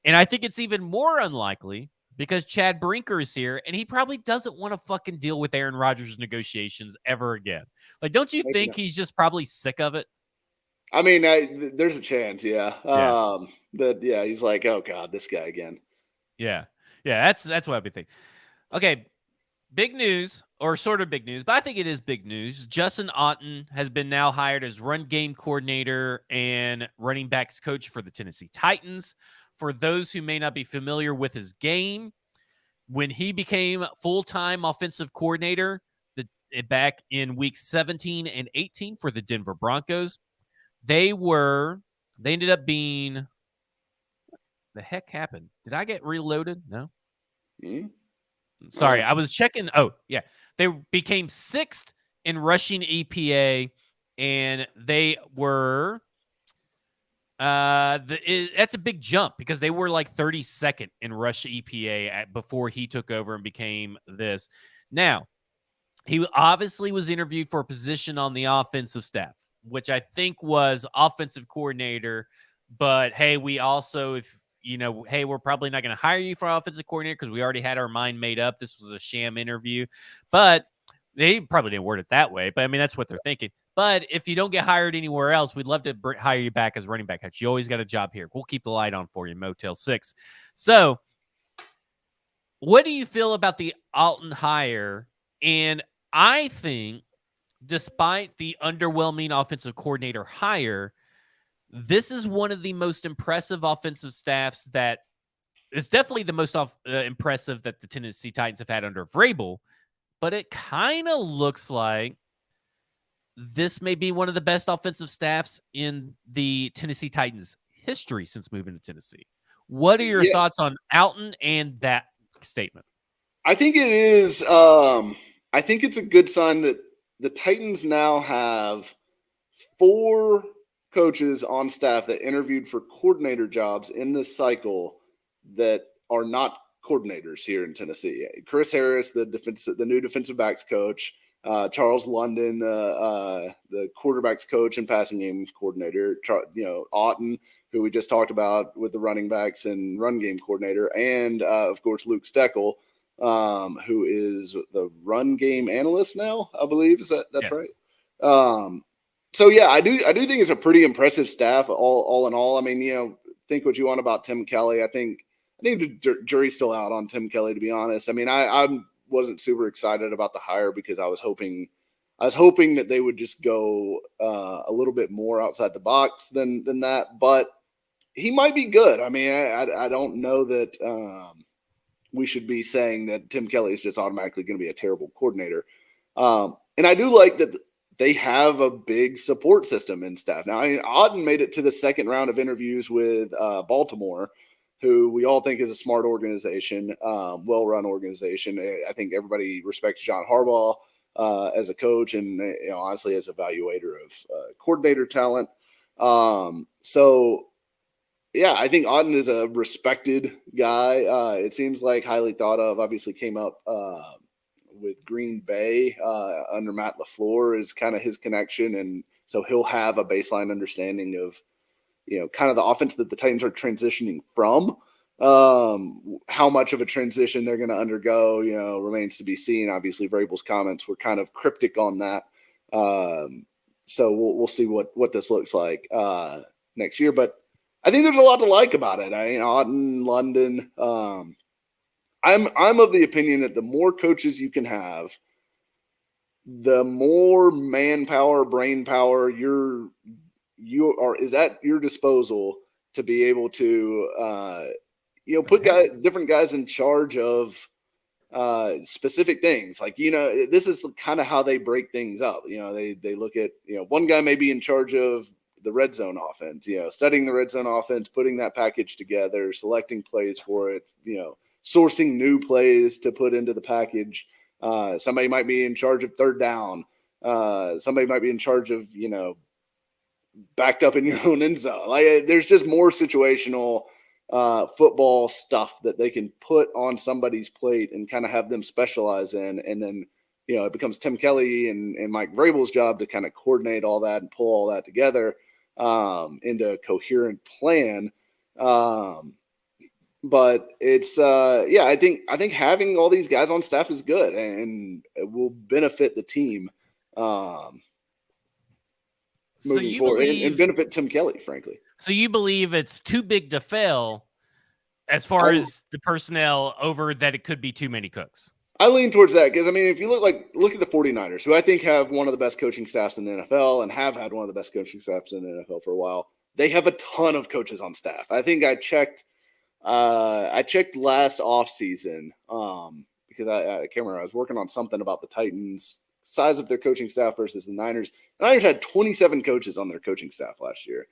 And I think it's even more unlikely because Chad Brinker is here, and he probably doesn't want to fucking deal with Aaron Rodgers' negotiations ever again. Like, don't you think he's just probably sick of it? I mean, there's a chance, yeah. He's like, oh god, this guy again. Yeah. That's what I'd be thinking. Okay, big news, or sort of big news, but I think it is big news. Justin Otten has been now hired as run game coordinator and running backs coach for the Tennessee Titans. For those who may not be familiar with his game, when he became full-time offensive coordinator back in weeks 17 and 18 for the Denver Broncos, they ended up being, the heck happened? Did I get reloaded? No. Mm-hmm. Sorry, I was checking. Oh, yeah. They became 6th in rushing EPA, and they were That's a big jump because they were like 32nd in rush EPA before he took over and became this. Now, he obviously was interviewed for a position on the offensive staff, which I think was offensive coordinator. But hey, we also, if hey, we're probably not going to hire you for offensive coordinator because we already had our mind made up. This was a sham interview. But they probably didn't word it that way. But I mean, that's what they're thinking. But if you don't get hired anywhere else, we'd love to hire you back as running back coach. You always got a job here. We'll keep the light on for you, Motel 6. So, what do you feel about the Alton hire? And I think, despite the underwhelming offensive coordinator hire, this is one of the most impressive offensive staffs that is definitely the most impressive that the Tennessee Titans have had under Vrabel. But it kind of looks like this may be one of the best offensive staffs in the Tennessee Titans history since moving to Tennessee. What are your thoughts on Alton and that statement? I think it is. I think it's a good sign that the Titans now have 4 coaches on staff that interviewed for coordinator jobs in this cycle that are not coordinators here in Tennessee. Chris Harris, the new defensive backs coach, Charles London, the quarterbacks coach and passing game coordinator, Auten, who we just talked about with the running backs and run game coordinator, and of course Luke Steckel, who is the run game analyst now, I believe. That's yes. Right? So yeah, I do think it's a pretty impressive staff all in all. I mean, think what you want about Tim Kelly. I think the jury's still out on Tim Kelly, to be honest. I mean, I wasn't super excited about the hire because I was hoping that they would just go a little bit more outside the box than that. But he might be good. I mean, I don't know that we should be saying that Tim Kelly is just automatically going to be a terrible coordinator. And I do like that they have a big support system in staff. Now, I mean, Auden made it to the second round of interviews with Baltimore, who we all think is a smart organization, well-run organization. I think everybody respects John Harbaugh as a coach and, honestly, as a evaluator of coordinator talent. So, yeah, I think Auden is a respected guy. It seems like highly thought of. Obviously came up with Green Bay under Matt LaFleur is kind of his connection. And so he'll have a baseline understanding of, kind of the offense that the Titans are transitioning from. How much of a transition they're going to undergo, remains to be seen. Obviously, Vrabel's comments were kind of cryptic on that. So we'll see what this looks like next year. But I think there's a lot to like about it. Auden, London. I'm of the opinion that the more coaches you can have, the more manpower, brain power is at your disposal to be able to put different guys in charge of specific things. Like, this is kind of how they break things up. They look at, one guy may be in charge of the red zone offense, studying the red zone offense, putting that package together, selecting plays for it, sourcing new plays to put into the package. Somebody might be in charge of third down. Somebody might be in charge of, backed up in your own end zone. Like, there's just more situational football stuff that they can put on somebody's plate and kind of have them specialize in. And then, it becomes Tim Kelly and Mike Vrabel's job to kind of coordinate all that and pull all that together into a coherent plan. But it's I think having all these guys on staff is good and it will benefit the team moving forward and benefit Tim Kelly, frankly. So you believe it's too big to fail as far as the personnel over that it could be too many cooks? I lean towards that because, I mean, if you look at the 49ers, who I think have one of the best coaching staffs in the NFL and have had one of the best coaching staffs in the NFL for a while, they have a ton of coaches on staff. I think I checked last offseason because I can't remember. I was working on something about the Titans' size of their coaching staff versus the Niners. The Niners had 27 coaches on their coaching staff last year,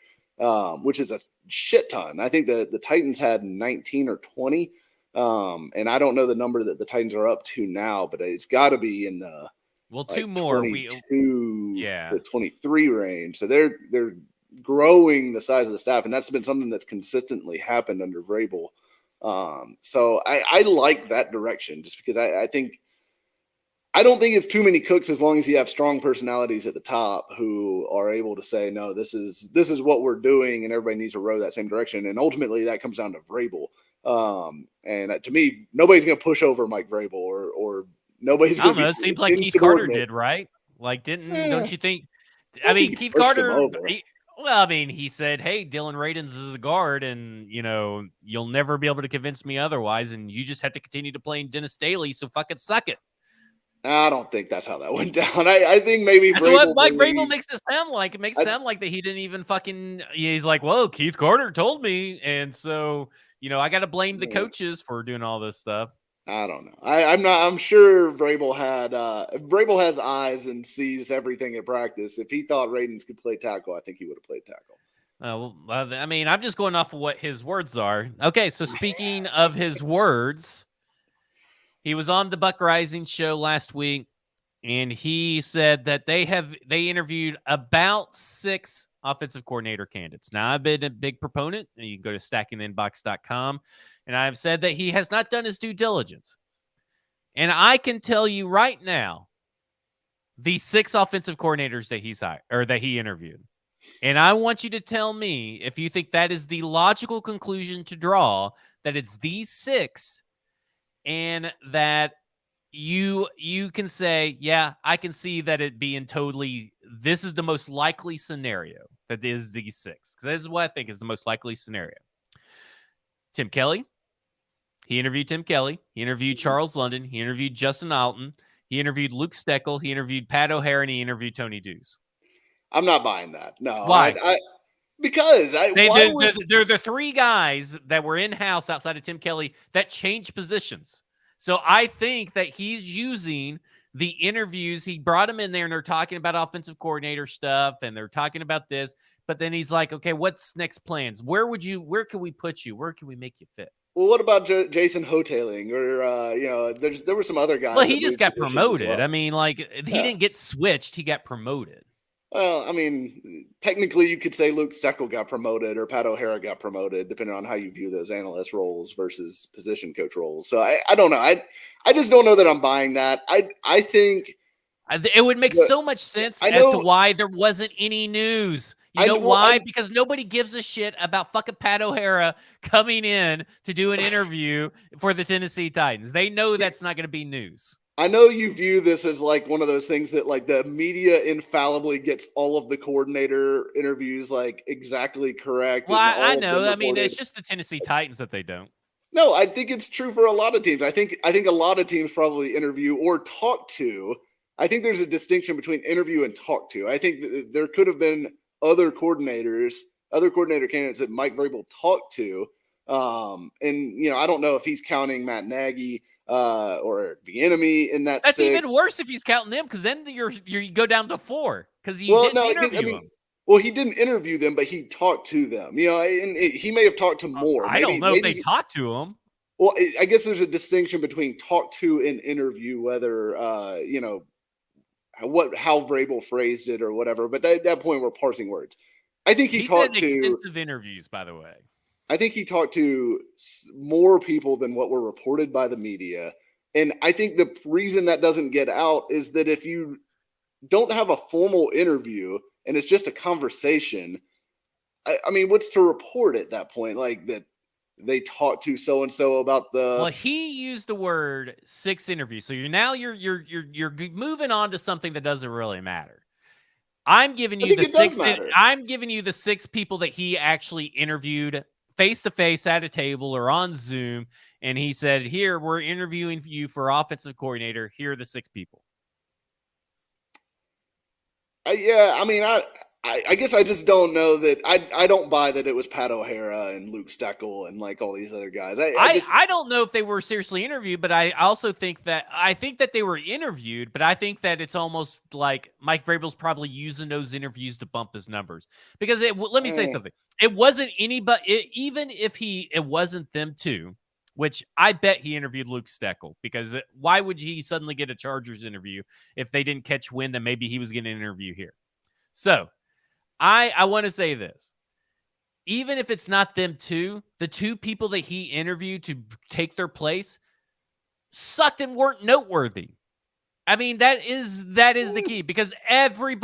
which is a shit ton. I think the Titans had 19 or 20. And I don't know the number that the Titans are up to now, but it's got to be in the 22 to 23 range. So they're growing the size of the staff, and that's been something that's consistently happened under Vrabel. So I like that direction just because I don't think it's too many cooks as long as you have strong personalities at the top who are able to say, no, this is what we're doing, and everybody needs to row that same direction. And ultimately, that comes down to Vrabel. And to me, nobody's going to push over Mike Vrabel, or nobody's I going don't to know. be It seems like Keith Carter insubordinate. did, right? Like, don't Eh, you think? I I don't think mean, he Keith pushed him Carter. over. He said, "Hey, Dylan Radins is a guard, and you'll never be able to convince me otherwise, and you just have to continue to play Dennis Staley. So fucking suck it." I don't think that's how that went down. I think maybe That's what Vrabel Mike Vrabel believed. makes it sound like. It makes it sound like that he didn't even fucking. He's like, "Well, Keith Carter told me, and so I got to blame the coaches for doing all this stuff." I don't know. I'm not. I'm sure Vrabel had. Vrabel has eyes and sees everything at practice. If he thought Radens could play tackle, I think he would have played tackle. I mean, I'm just going off of what his words are. Okay, so speaking of his words, he was on the Buck Rising show last week, and he said that they interviewed about 6 offensive coordinator candidates. Now, I've been a big proponent, and you can go to stackingtheinbox.com, and I've said that he has not done his due diligence. And I can tell you right now, the 6 offensive coordinators that he's hired or that he interviewed. And I want you to tell me if you think that is the logical conclusion to draw, that it's these 6, and that you can say, yeah, I can see that it being totally, this is the most likely scenario, that is these 6. Because this is what I think is the most likely scenario. Tim Kelly. He interviewed Tim Kelly. He interviewed Charles London. He interviewed Justin Alton. He interviewed Luke Steckel. He interviewed Pat O'Hare, and he interviewed Tony Deuce. I'm not buying that. No. Why? They're the 3 guys that were in-house outside of Tim Kelly that changed positions. So I think that he's using the interviews. He brought them in there, and they're talking about offensive coordinator stuff, and they're talking about this. But then he's like, okay, what's next plans? Where can we put you? Where can we make you fit? Well, what about Jason Hoteling? Or there were some other guys. Well, he just got promoted. Well. I mean, like, he didn't get switched. He got promoted. Well, I mean, technically you could say Luke Steckel got promoted or Pat O'Hara got promoted, depending on how you view those analyst roles versus position coach roles. So I don't know. I just don't know that I'm buying that. I think it would make so much sense as to why there wasn't any news. You know why? Because nobody gives a shit about fucking Pat O'Hara coming in to do an interview for the Tennessee Titans. They know that's not going to be news. I know you view this as like one of those things that like the media infallibly gets all of the coordinator interviews like exactly correct. Well, I know. I mean, it's just the Tennessee Titans that they don't. No, I think it's true for a lot of teams. I think a lot of teams probably interview or talk to. I think there's a distinction between interview and talk to. I think there could have been other coordinator candidates that Mike Vrabel talked to. And I don't know if he's counting Matt Nagy or the enemy in that. That's 6. even worse if he's counting them, because then you go down to 4 because you didn't interview them. Well, he didn't interview them, but he talked to them. And he may have talked to more. I don't know if they talked to him. Well, I guess there's a distinction between talk to and interview, whether how Vrabel phrased it or whatever. But at that point, we're parsing words. I think he talked to extensive interviews, by the way. I think he talked to more people than what were reported by the media. And I think the reason that doesn't get out is that if you don't have a formal interview and it's just a conversation, I mean, what's to report at that point? Like that they talked to so-and-so about the. Well, he used the word 6 interviews. So you're moving on to something that doesn't really matter. I'm giving you the 6. I'm giving you the 6 people that he actually interviewed face-to-face at a table or on Zoom, and he said, here, we're interviewing you for offensive coordinator. Here are the 6 people. I guess I just don't know that I don't buy that it was Pat O'Hara and Luke Steckel and like all these other guys. I don't know if they were seriously interviewed, but I also think that they were interviewed, but I think that it's almost like Mike Vrabel's probably using those interviews to bump his numbers. Because let me say something. It wasn't anybody, even if it wasn't them 2, which I bet he interviewed Luke Steckel, because why would he suddenly get a Chargers interview if they didn't catch wind that maybe he was getting an interview here? So I want to say this. Even if it's not them two, the two people that he interviewed to take their place sucked and weren't noteworthy. I mean, that is the key, because every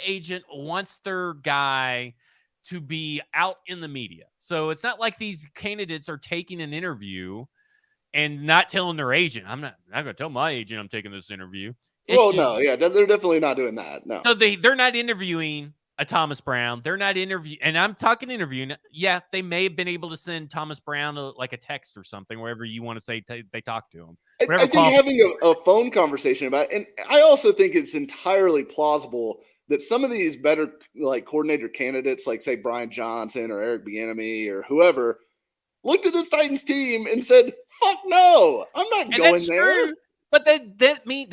agent wants their guy to be out in the media. So it's not like these candidates are taking an interview and not telling their agent. I'm not going to tell my agent I'm taking this interview. No, yeah, they're definitely not doing that. No. So they're not interviewing a Thomas Brown. They're not interviewing, and I'm talking interviewing. Yeah, they may have been able to send Thomas Brown like a text or something, wherever you want to say they talk to him. I think having a phone conversation about it, and I also think it's entirely plausible that some of these better like coordinator candidates, like say Brian Johnson or Eric Bieniemy or whoever, looked at this Titans team and said, "Fuck no, I'm not going there." True. But that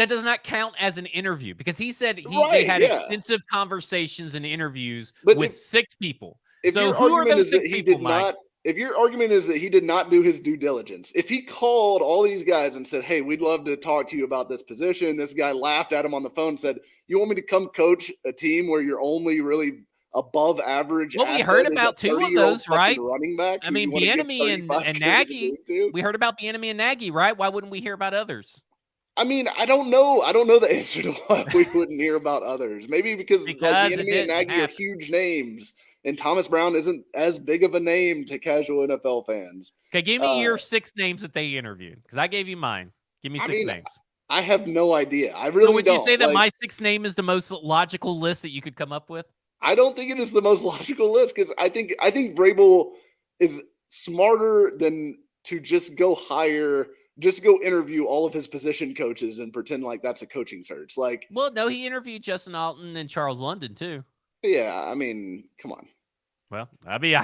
does not count as an interview, because he said they had extensive conversations and interviews with 6 people. So who are those 6 people, Mike? If your argument is that he did not do his due diligence, if he called all these guys and said, "Hey, we'd love to talk to you about this position," this guy laughed at him on the phone and said, "You want me to come coach a team where you're only really above average?" Well, we heard about 2 of those, right? Running back. I mean, Bieniemy and Nagy. We heard about Bieniemy and Nagy, right? Why wouldn't we hear about others? I mean, I don't know. I don't know the answer to why we wouldn't hear about others. Maybe because like Bieniemy and Nagy are huge names, and Thomas Brown isn't as big of a name to casual NFL fans. Okay, give me your 6 names that they interviewed, because I gave you mine. Give me 6 names. I have no idea. I really would you say that my 6th name is the most logical list that you could come up with? I don't think it is the most logical list, because I think Vrabel is smarter than to just go interview all of his position coaches and pretend like that's a coaching search. Like, well, no, he interviewed Justin Alton and Charles London too. Yeah, I mean, come on. Well, I mean,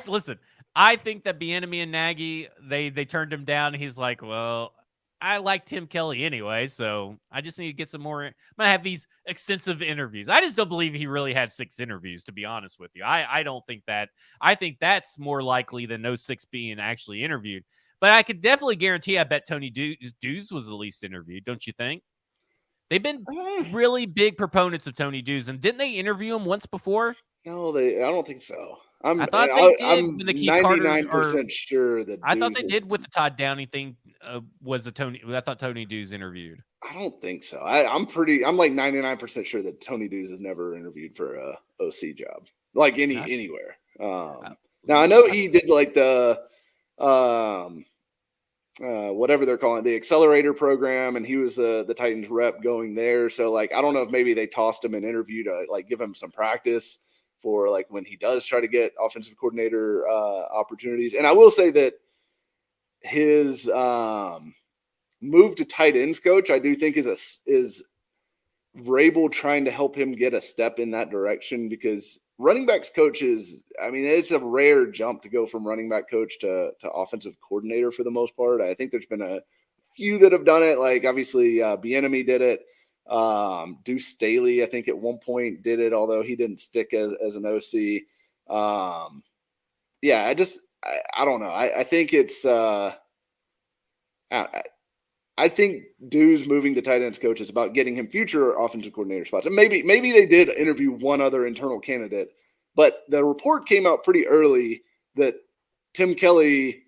listen. I think that Bieniemy and Nagy, they turned him down. He's like, well, I like Tim Kelly anyway, so I just need to get some more. I'm gonna have these extensive interviews. I just don't believe he really had 6 interviews, to be honest with you. I don't think that. I think that's more likely than those 6 being actually interviewed. But I could definitely guarantee, I bet Tony Dews was the least interviewed, don't you think? They've been really big proponents of Tony Dews, and didn't they interview him once before? No, I don't think so. I thought they did. I'm 99% sure that I thought they did with the Todd Downing thing. Was a Tony? I thought Tony Dews interviewed. I don't think so. I'm like 99% sure that Tony Dews has never interviewed for a OC job, like anywhere. Now I know he did like the whatever they're calling it, the accelerator program, and he was the Titans rep going there. So like, I don't know if maybe they tossed him an interview to like give him some practice for like when he does try to get offensive coordinator opportunities. And I will say that his move to tight ends coach, I do think is Vrabel trying to help him get a step in that direction, because running backs coaches, I mean, it's a rare jump to go from running back coach to offensive coordinator for the most part. I think there's been a few that have done it. Like obviously Bieniemy did it. Deuce Staley, I think at one point did it, although he didn't stick as an OC. Yeah, I don't know. I think it's I think Dews moving to tight ends coach is about getting him future offensive coordinator spots. And maybe they did interview one other internal candidate, but the report came out pretty early that Tim Kelly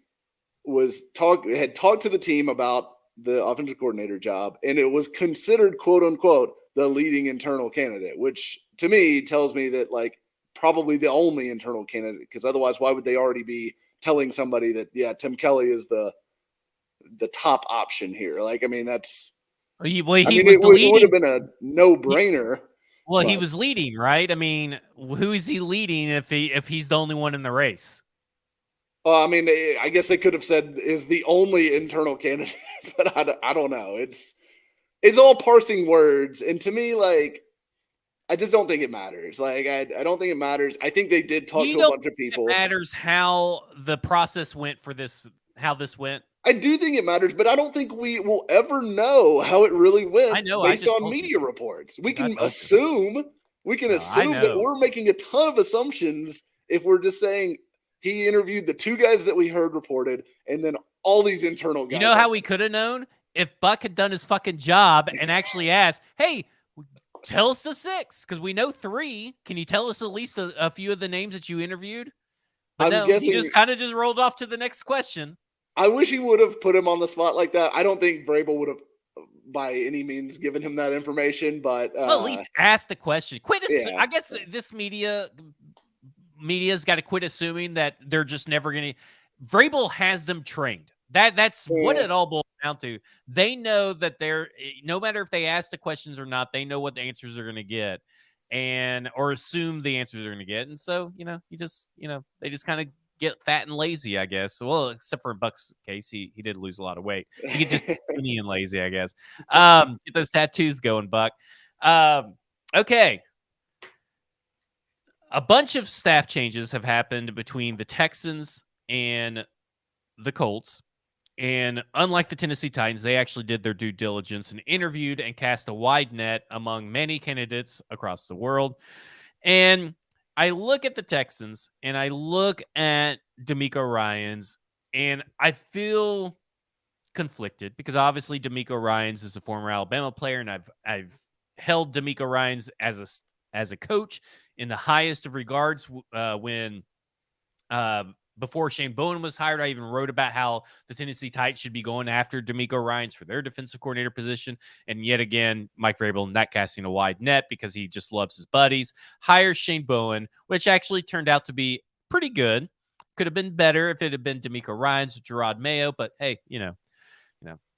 had talked to the team about the offensive coordinator job, and it was considered, quote unquote, the leading internal candidate, which to me tells me that like probably the only internal candidate, because otherwise why would they already be telling somebody that, yeah, Tim Kelly is the top option here? Like, I mean, that's, it would have been a no-brainer. He was leading, right? I mean, who is he leading if he's the only one in the race? I mean, I guess they could have said is the only internal candidate, but I don't know. It's all parsing words, and to me, like, I just don't think it matters. Like, I don't think it matters. I think they did talk to a bunch of people. It matters how the process went for this, how this went. I do think it matters, but I don't think we will ever know how it really went. I know, based on media reports. We can assume. We can assume that we're making a ton of assumptions if we're just saying he interviewed the 2 guys that we heard reported, and then all these internal guys. You know how we could have known? If Buck had done his fucking job and actually asked, hey, tell us the 6 because we know 3. Can you tell us at least a few of the names that you interviewed? But I'm no, he guessing. just kind of just rolled off to the next question. I wish he would have put him on the spot like that. I don't think Vrabel would have, by any means, given him that information. But Well, at least ask the question. yeah, I guess this media's got to quit assuming that they're just never going to. Vrabel has them trained. That's what yeah. it all boils down to. They know that they're no matter if they ask the questions or not, they know what the answers are going to get, and or assume the answers are going to get. And so they just kind of get fat and lazy, I guess. Well, except for in Buck's case, he did lose a lot of weight. He could just be skinny and lazy, I guess. Get those tattoos going, Buck. Okay. A bunch of staff changes have happened between the Texans and the Colts. And unlike the Tennessee Titans, they actually did their due diligence and interviewed and cast a wide net among many candidates across the world. And I look at the Texans and I look at D'Amico Ryans and I feel conflicted because obviously D'Amico Ryans is a former Alabama player, and I've held D'Amico Ryans as a coach in the highest of regards. When before Shane Bowen was hired, I even wrote about how the Tennessee Titans should be going after D'Amico Ryans for their defensive coordinator position. And yet again, Mike Vrabel not casting a wide net because he just loves his buddies. Hires Shane Bowen, which actually turned out to be pretty good. Could have been better if it had been D'Amico Ryans or Gerard Mayo, but hey,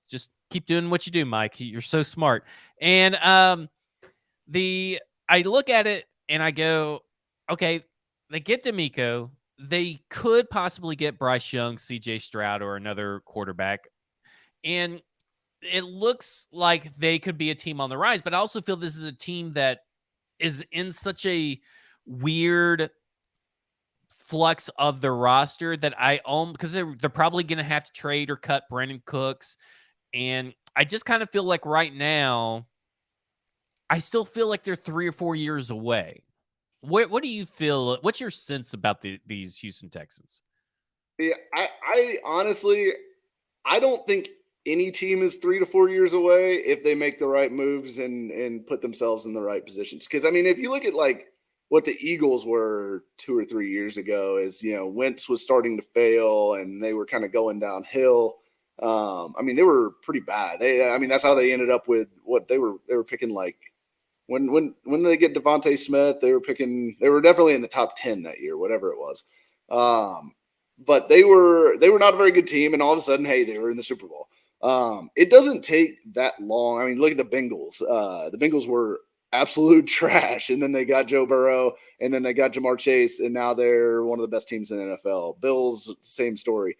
just keep doing what you do, Mike. You're so smart. And I look at it and I go, okay, they get D'Amico. They could possibly get Bryce Young, CJ Stroud, or another quarterback. And it looks like they could be a team on the rise, but I also feel this is a team that is in such a weird flux of the roster that because they're probably going to have to trade or cut Brandon Cooks. And I just kind of feel like right now, I still feel like they're 3 or 4 years away. What do you feel? What's your sense about these Houston Texans? Yeah, I honestly, I don't think any team is 3 to 4 years away if they make the right moves and put themselves in the right positions. Because I mean, if you look at like what the Eagles were 2 or 3 years ago, is Wentz was starting to fail and they were kind of going downhill. I mean, they were pretty bad. I mean, that's how they ended up with what they were picking. Like when they get Devontae Smith, they were definitely in the top 10 that year, whatever it was. But they were not a very good team, and all of a sudden, hey, they were in the Super Bowl. It doesn't take that long. I mean, look at the Bengals. The Bengals were absolute trash, and then they got Joe Burrow, and then they got Jamar Chase, and now they're one of the best teams in the NFL. Bills, same story.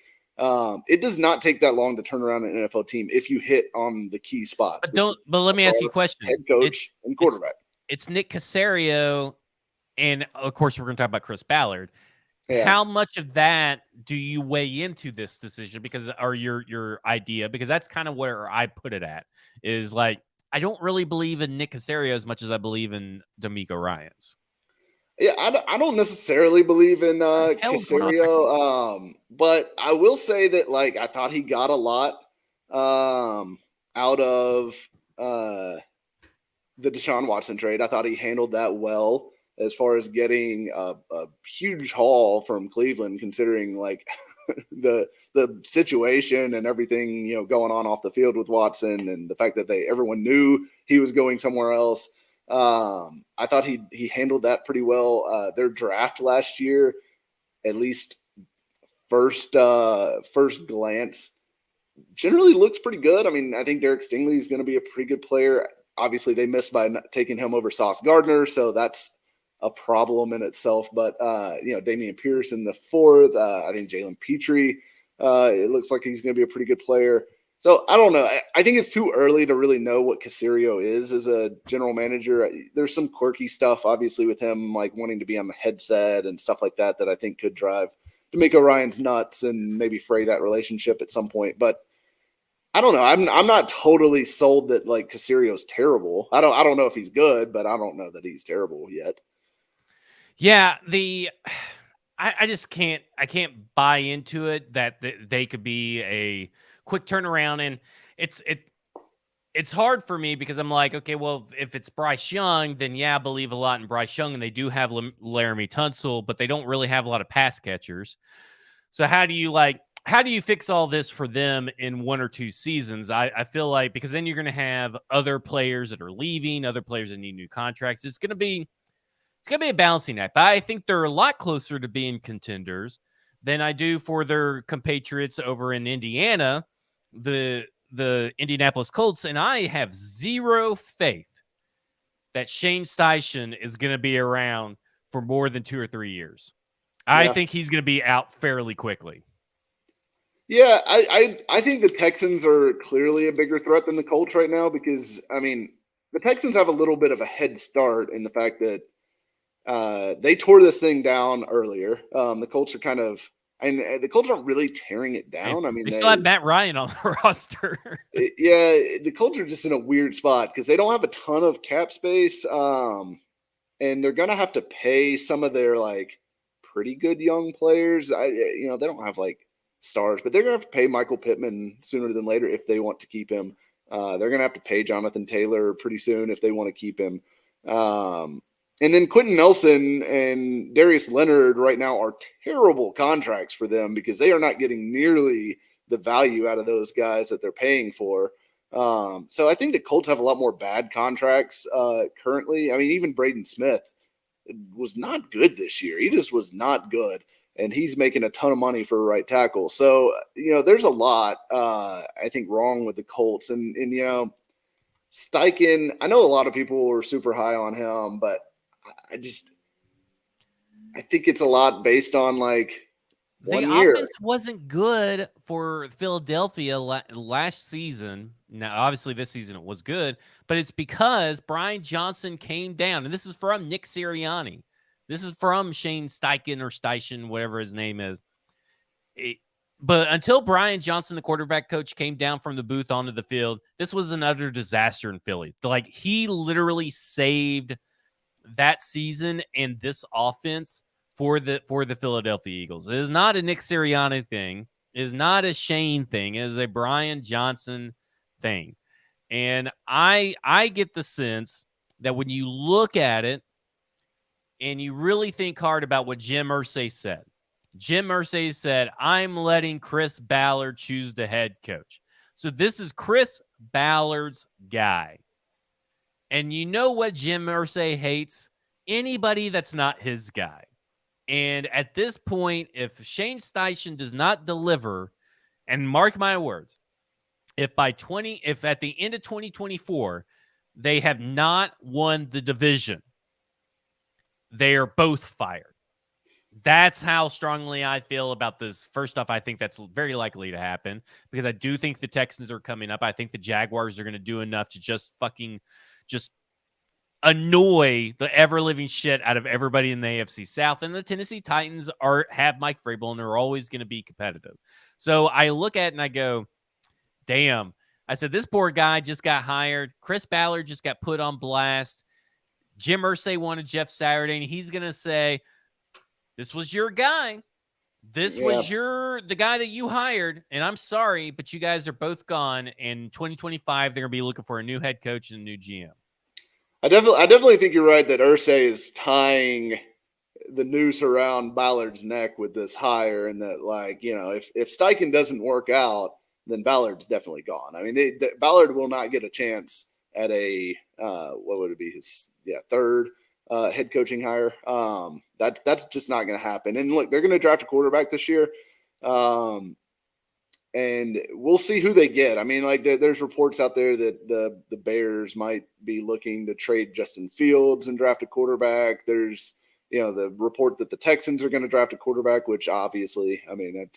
It does not take that long to turn around an NFL team if you hit on the key spots. But let me ask you a question. Head coach and quarterback. It's Nick Caserio, and of course we're going to talk about Chris Ballard. Yeah. How much of that do you weigh into this decision or your idea? Because that's kind of where I put it at, is like, I don't really believe in Nick Caserio as much as I believe in D'Amico Ryans. Yeah, I don't necessarily believe in Caserio, but I will say that like I thought he got a lot out of the Deshaun Watson trade. I thought he handled that well as far as getting a huge haul from Cleveland, considering like the situation and everything going on off the field with Watson, and the fact that everyone knew he was going somewhere else. I thought he handled that pretty well. Their draft last year, at least first glance, generally looks pretty good. I mean, I think Derek Stingley is going to be a pretty good player. Obviously, they missed by taking him over Sauce Gardner, so that's a problem in itself. But Damian Pierce in the fourth. I think Jalen Petrie. It looks like he's going to be a pretty good player. So I don't know. I think it's too early to really know what Caserio is as a general manager. There's some quirky stuff, obviously, with him like wanting to be on the headset and stuff like that I think could drive D'Amico Ryans nuts and maybe fray that relationship at some point. But I don't know. I'm not totally sold that like Caserio's terrible. I don't know if he's good, but I don't know that he's terrible yet. Yeah, I just can't buy into it that they could be a quick turnaround, and it's hard for me because I'm like, okay, well, if it's Bryce Young, then yeah, I believe a lot in Bryce Young, and they do have Laramie Tunsil, but they don't really have a lot of pass catchers. So how do you fix all this for them in 1 or 2 seasons? I feel like, because then you're going to have other players that are leaving, other players that need new contracts. It's going to be a balancing act. But I think they're a lot closer to being contenders than I do for their compatriots over in Indiana, the Indianapolis Colts, and I have zero faith that Shane Steichen is going to be around for more than 2 or 3 years. I Yeah. think he's going to be out fairly quickly. Yeah, I think the Texans are clearly a bigger threat than the Colts right now because, I mean, the Texans have a little bit of a head start in the fact that they tore this thing down earlier. The Colts are kind of, and the Colts aren't really tearing it down. I mean, they still have Matt Ryan on the roster. Yeah, the Colts are just in a weird spot because they don't have a ton of cap space, and they're gonna have to pay some of their like pretty good young players. They don't have like stars, but they're gonna have to pay Michael Pittman sooner than later if they want to keep him. They're gonna have to pay Jonathan Taylor pretty soon if they want to keep him. And then Quentin Nelson and Darius Leonard right now are terrible contracts for them because they are not getting nearly the value out of those guys that they're paying for. So I think the Colts have a lot more bad contracts currently. I mean, even Braden Smith was not good this year. He just was not good. And he's making a ton of money for a right tackle. So, there's a lot, I think, wrong with the Colts. And Steichen, I know a lot of people were super high on him, but I think it's a lot based on like the offense wasn't good for Philadelphia last season. Now, obviously, this season it was good, but it's because Brian Johnson came down, and this is from Nick Sirianni. This is from Shane Steichen or Steichen, whatever his name is. But until Brian Johnson, the quarterback coach, came down from the booth onto the field, this was an utter disaster in Philly. Like, he literally saved that season and this offense for the Philadelphia Eagles. It is not a Nick Sirianni thing. It is not a Shane thing. It is a Brian Johnson thing. And I get the sense that when you look at it and you really think hard about what Jim Irsay said, Jim Irsay said, I'm letting Chris Ballard choose the head coach. So this is Chris Ballard's guy. And you know what Jim Irsay hates? Anybody that's not his guy. And at this point, if Shane Steichen does not deliver, and mark my words, if at the end of 2024, they have not won the division, they are both fired. That's how strongly I feel about this. First off, I think that's very likely to happen because I do think the Texans are coming up. I think the Jaguars are going to do enough to just annoy the ever-living shit out of everybody in the AFC South. And the Tennessee Titans have Mike Vrabel, and they're always going to be competitive. So I look at it and I go, damn. I said, this poor guy just got hired. Chris Ballard just got put on blast. Jim Irsay wanted Jeff Saturday, and he's going to say, this was your guy. This was the guy that you hired, and I'm sorry, but you guys are both gone. In 2025, they're going to be looking for a new head coach and a new GM. I definitely think you're right that Irsay is tying the noose around Ballard's neck with this hire, and that, like, if Steichen doesn't work out, then Ballard's definitely gone. I mean, Ballard will not get a chance at a what would it be, his third head coaching hire. That's just not going to happen. And look, they're going to draft a quarterback this year. And we'll see who they get. I mean, like, there's reports out there that the Bears might be looking to trade Justin Fields and draft a quarterback. There's, the report that the Texans are going to draft a quarterback, which obviously, I mean,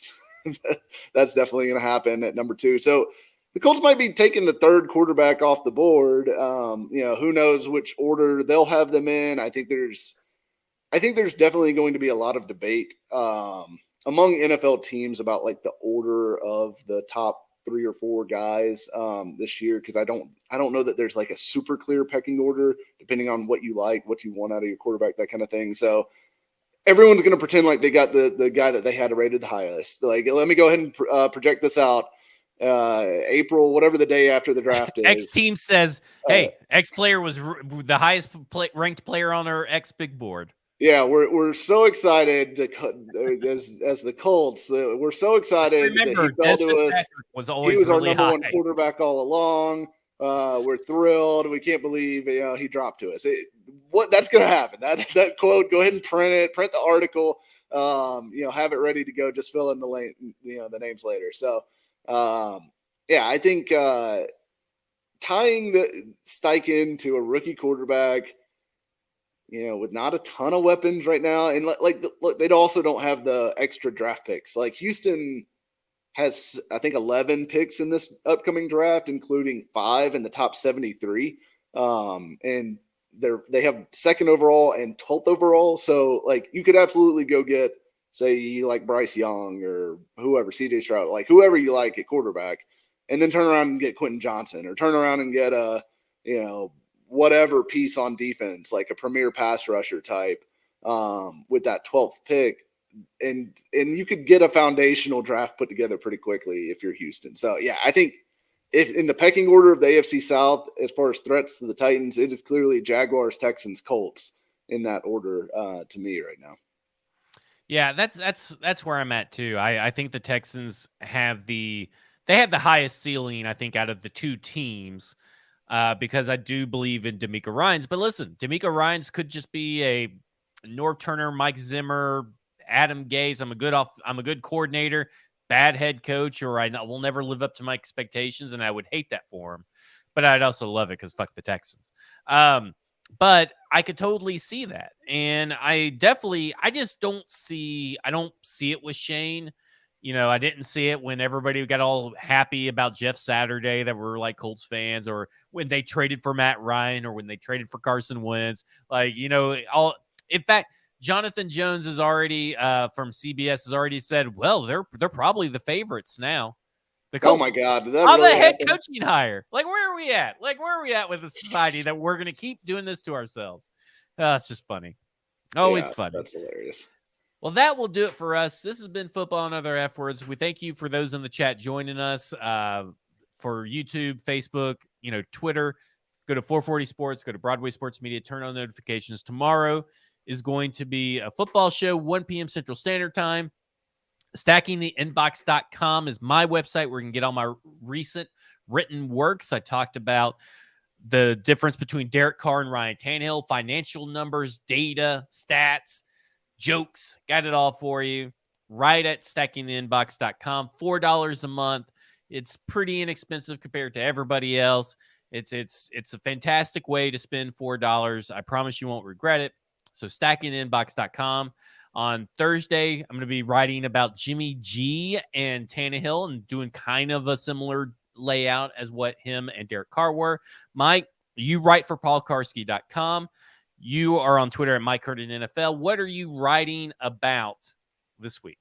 that's definitely going to happen at number 2. So the Colts might be taking the third quarterback off the board. Who knows which order they'll have them in. I think there's definitely going to be a lot of debate among NFL teams about like the order of the top 3 or 4 guys this year, because I don't know that there's like a super clear pecking order depending on what you like, what you want out of your quarterback, that kind of thing. So everyone's going to pretend like they got the guy that they had rated the highest. Like, let me go ahead and project this out. April, whatever the day after the draft is. X team says, "Hey, X player was the highest ranked player on our X big board." Yeah, we're so excited as the Colts. We're so excited that Remember, he fell to us. Fitzpatrick was He always was our really number high. one quarterback all along. We're thrilled. We can't believe he dropped to us. What that's going to happen? That quote. Go ahead and print it. Print the article. Have it ready to go. Just fill in the names later. So, yeah, I think tying the Steichen to a rookie quarterback, with not a ton of weapons right now, and look, they also don't have the extra draft picks. Like Houston has, I think, 11 picks in this upcoming draft, including 5 in the top 73. And they have 2nd overall and 12th overall. So, like, you could absolutely go get, say, you like Bryce Young or whoever, CJ Stroud, like whoever you like at quarterback, and then turn around and get Quentin Johnson, or turn around and get a, whatever piece on defense, like a premier pass rusher type, with that 12th pick. And you could get a foundational draft put together pretty quickly if you're Houston. So, yeah, I think if in the pecking order of the AFC South, as far as threats to the Titans, it is clearly Jaguars, Texans, Colts in that order to me right now. Yeah, that's where I'm at too. I think the Texans have the highest ceiling, I think, out of the 2 teams. Because I do believe in D'Amico Ryans. But listen, D'Amico Ryans could just be a Norv Turner, Mike Zimmer, Adam Gase. I'm a good coordinator, bad head coach, or I will never live up to my expectations, and I would hate that for him. But I'd also love it because fuck the Texans. But I could totally see that, and I don't see it with Shane. I didn't see it when everybody got all happy about Jeff Saturday that were like Colts fans, or when they traded for Matt Ryan, or when they traded for Carson Wentz. In fact, Jonathan Jones is already from CBS has already said, well, they're probably the favorites now. The Colts, oh my God, did that on really the head happen? coaching hire. Like, where are we at? Like, where are we at with a society that we're going to keep doing this to ourselves? It's just funny. Always funny. That's hilarious. Well, that will do it for us. This has been Football and Other F Words. We thank you for those in the chat joining us for YouTube, Facebook, Twitter. Go to 440 Sports, go to Broadway Sports Media, turn on notifications. Tomorrow is going to be a football show, 1 p.m. Central Standard Time. StackingTheInbox.com is my website where you can get all my recent written works. I talked about the difference between Derek Carr and Ryan Tannehill, financial numbers, data, stats, jokes, got it all for you right at stackingtheinbox.com. $4 a month. It's pretty inexpensive compared to everybody else. It's a fantastic way to spend $4. I promise you won't regret it. So stackingtheinbox.com. On Thursday, I'm going to be writing about Jimmy G and Tannehill and doing kind of a similar layout as what him and Derek Carr were. Mike, you write for paulkarski.com. You are on Twitter at Mike Herndon NFL. What are you writing about this week?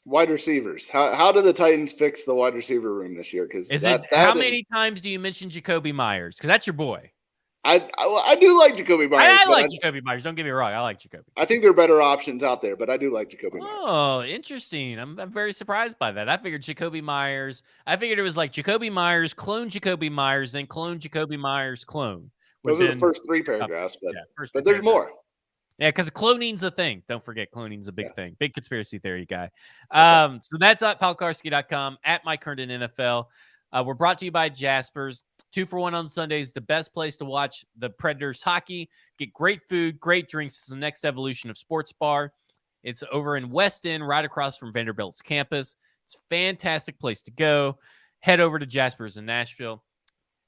Wide receivers. How do the Titans fix the wide receiver room this year? Because how many times do you mention Jacoby Myers? Because that's your boy. I do like Jacoby Myers. I like Jacoby Myers. Don't get me wrong. I like Jacoby. I think there are better options out there, but I do like Jacoby Myers. Oh, interesting. I'm very surprised by that. I figured Jacoby Myers. I figured it was like Jacoby Myers, clone Jacoby Myers, then clone Jacoby Myers, clone. Those are the first 3 paragraphs, but there's paragraphs. more. Yeah, because cloning's a thing. Don't forget, cloning's a big thing. Big conspiracy theory guy. So that's at palkarski.com, at Mike Herndon NFL. We're brought to you by Jaspers. 2-for-1 on Sundays, the best place to watch the Predators hockey. Get great food, great drinks. It's the next evolution of Sports Bar. It's over in West End, right across from Vanderbilt's campus. It's a fantastic place to go. Head over to Jaspers in Nashville.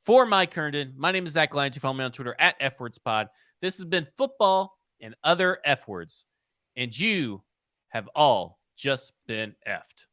For Mike Herndon, my name is Zach Lyons. You follow me on Twitter at FWordsPod. This has been Football and Other F Words. And you have all just been effed.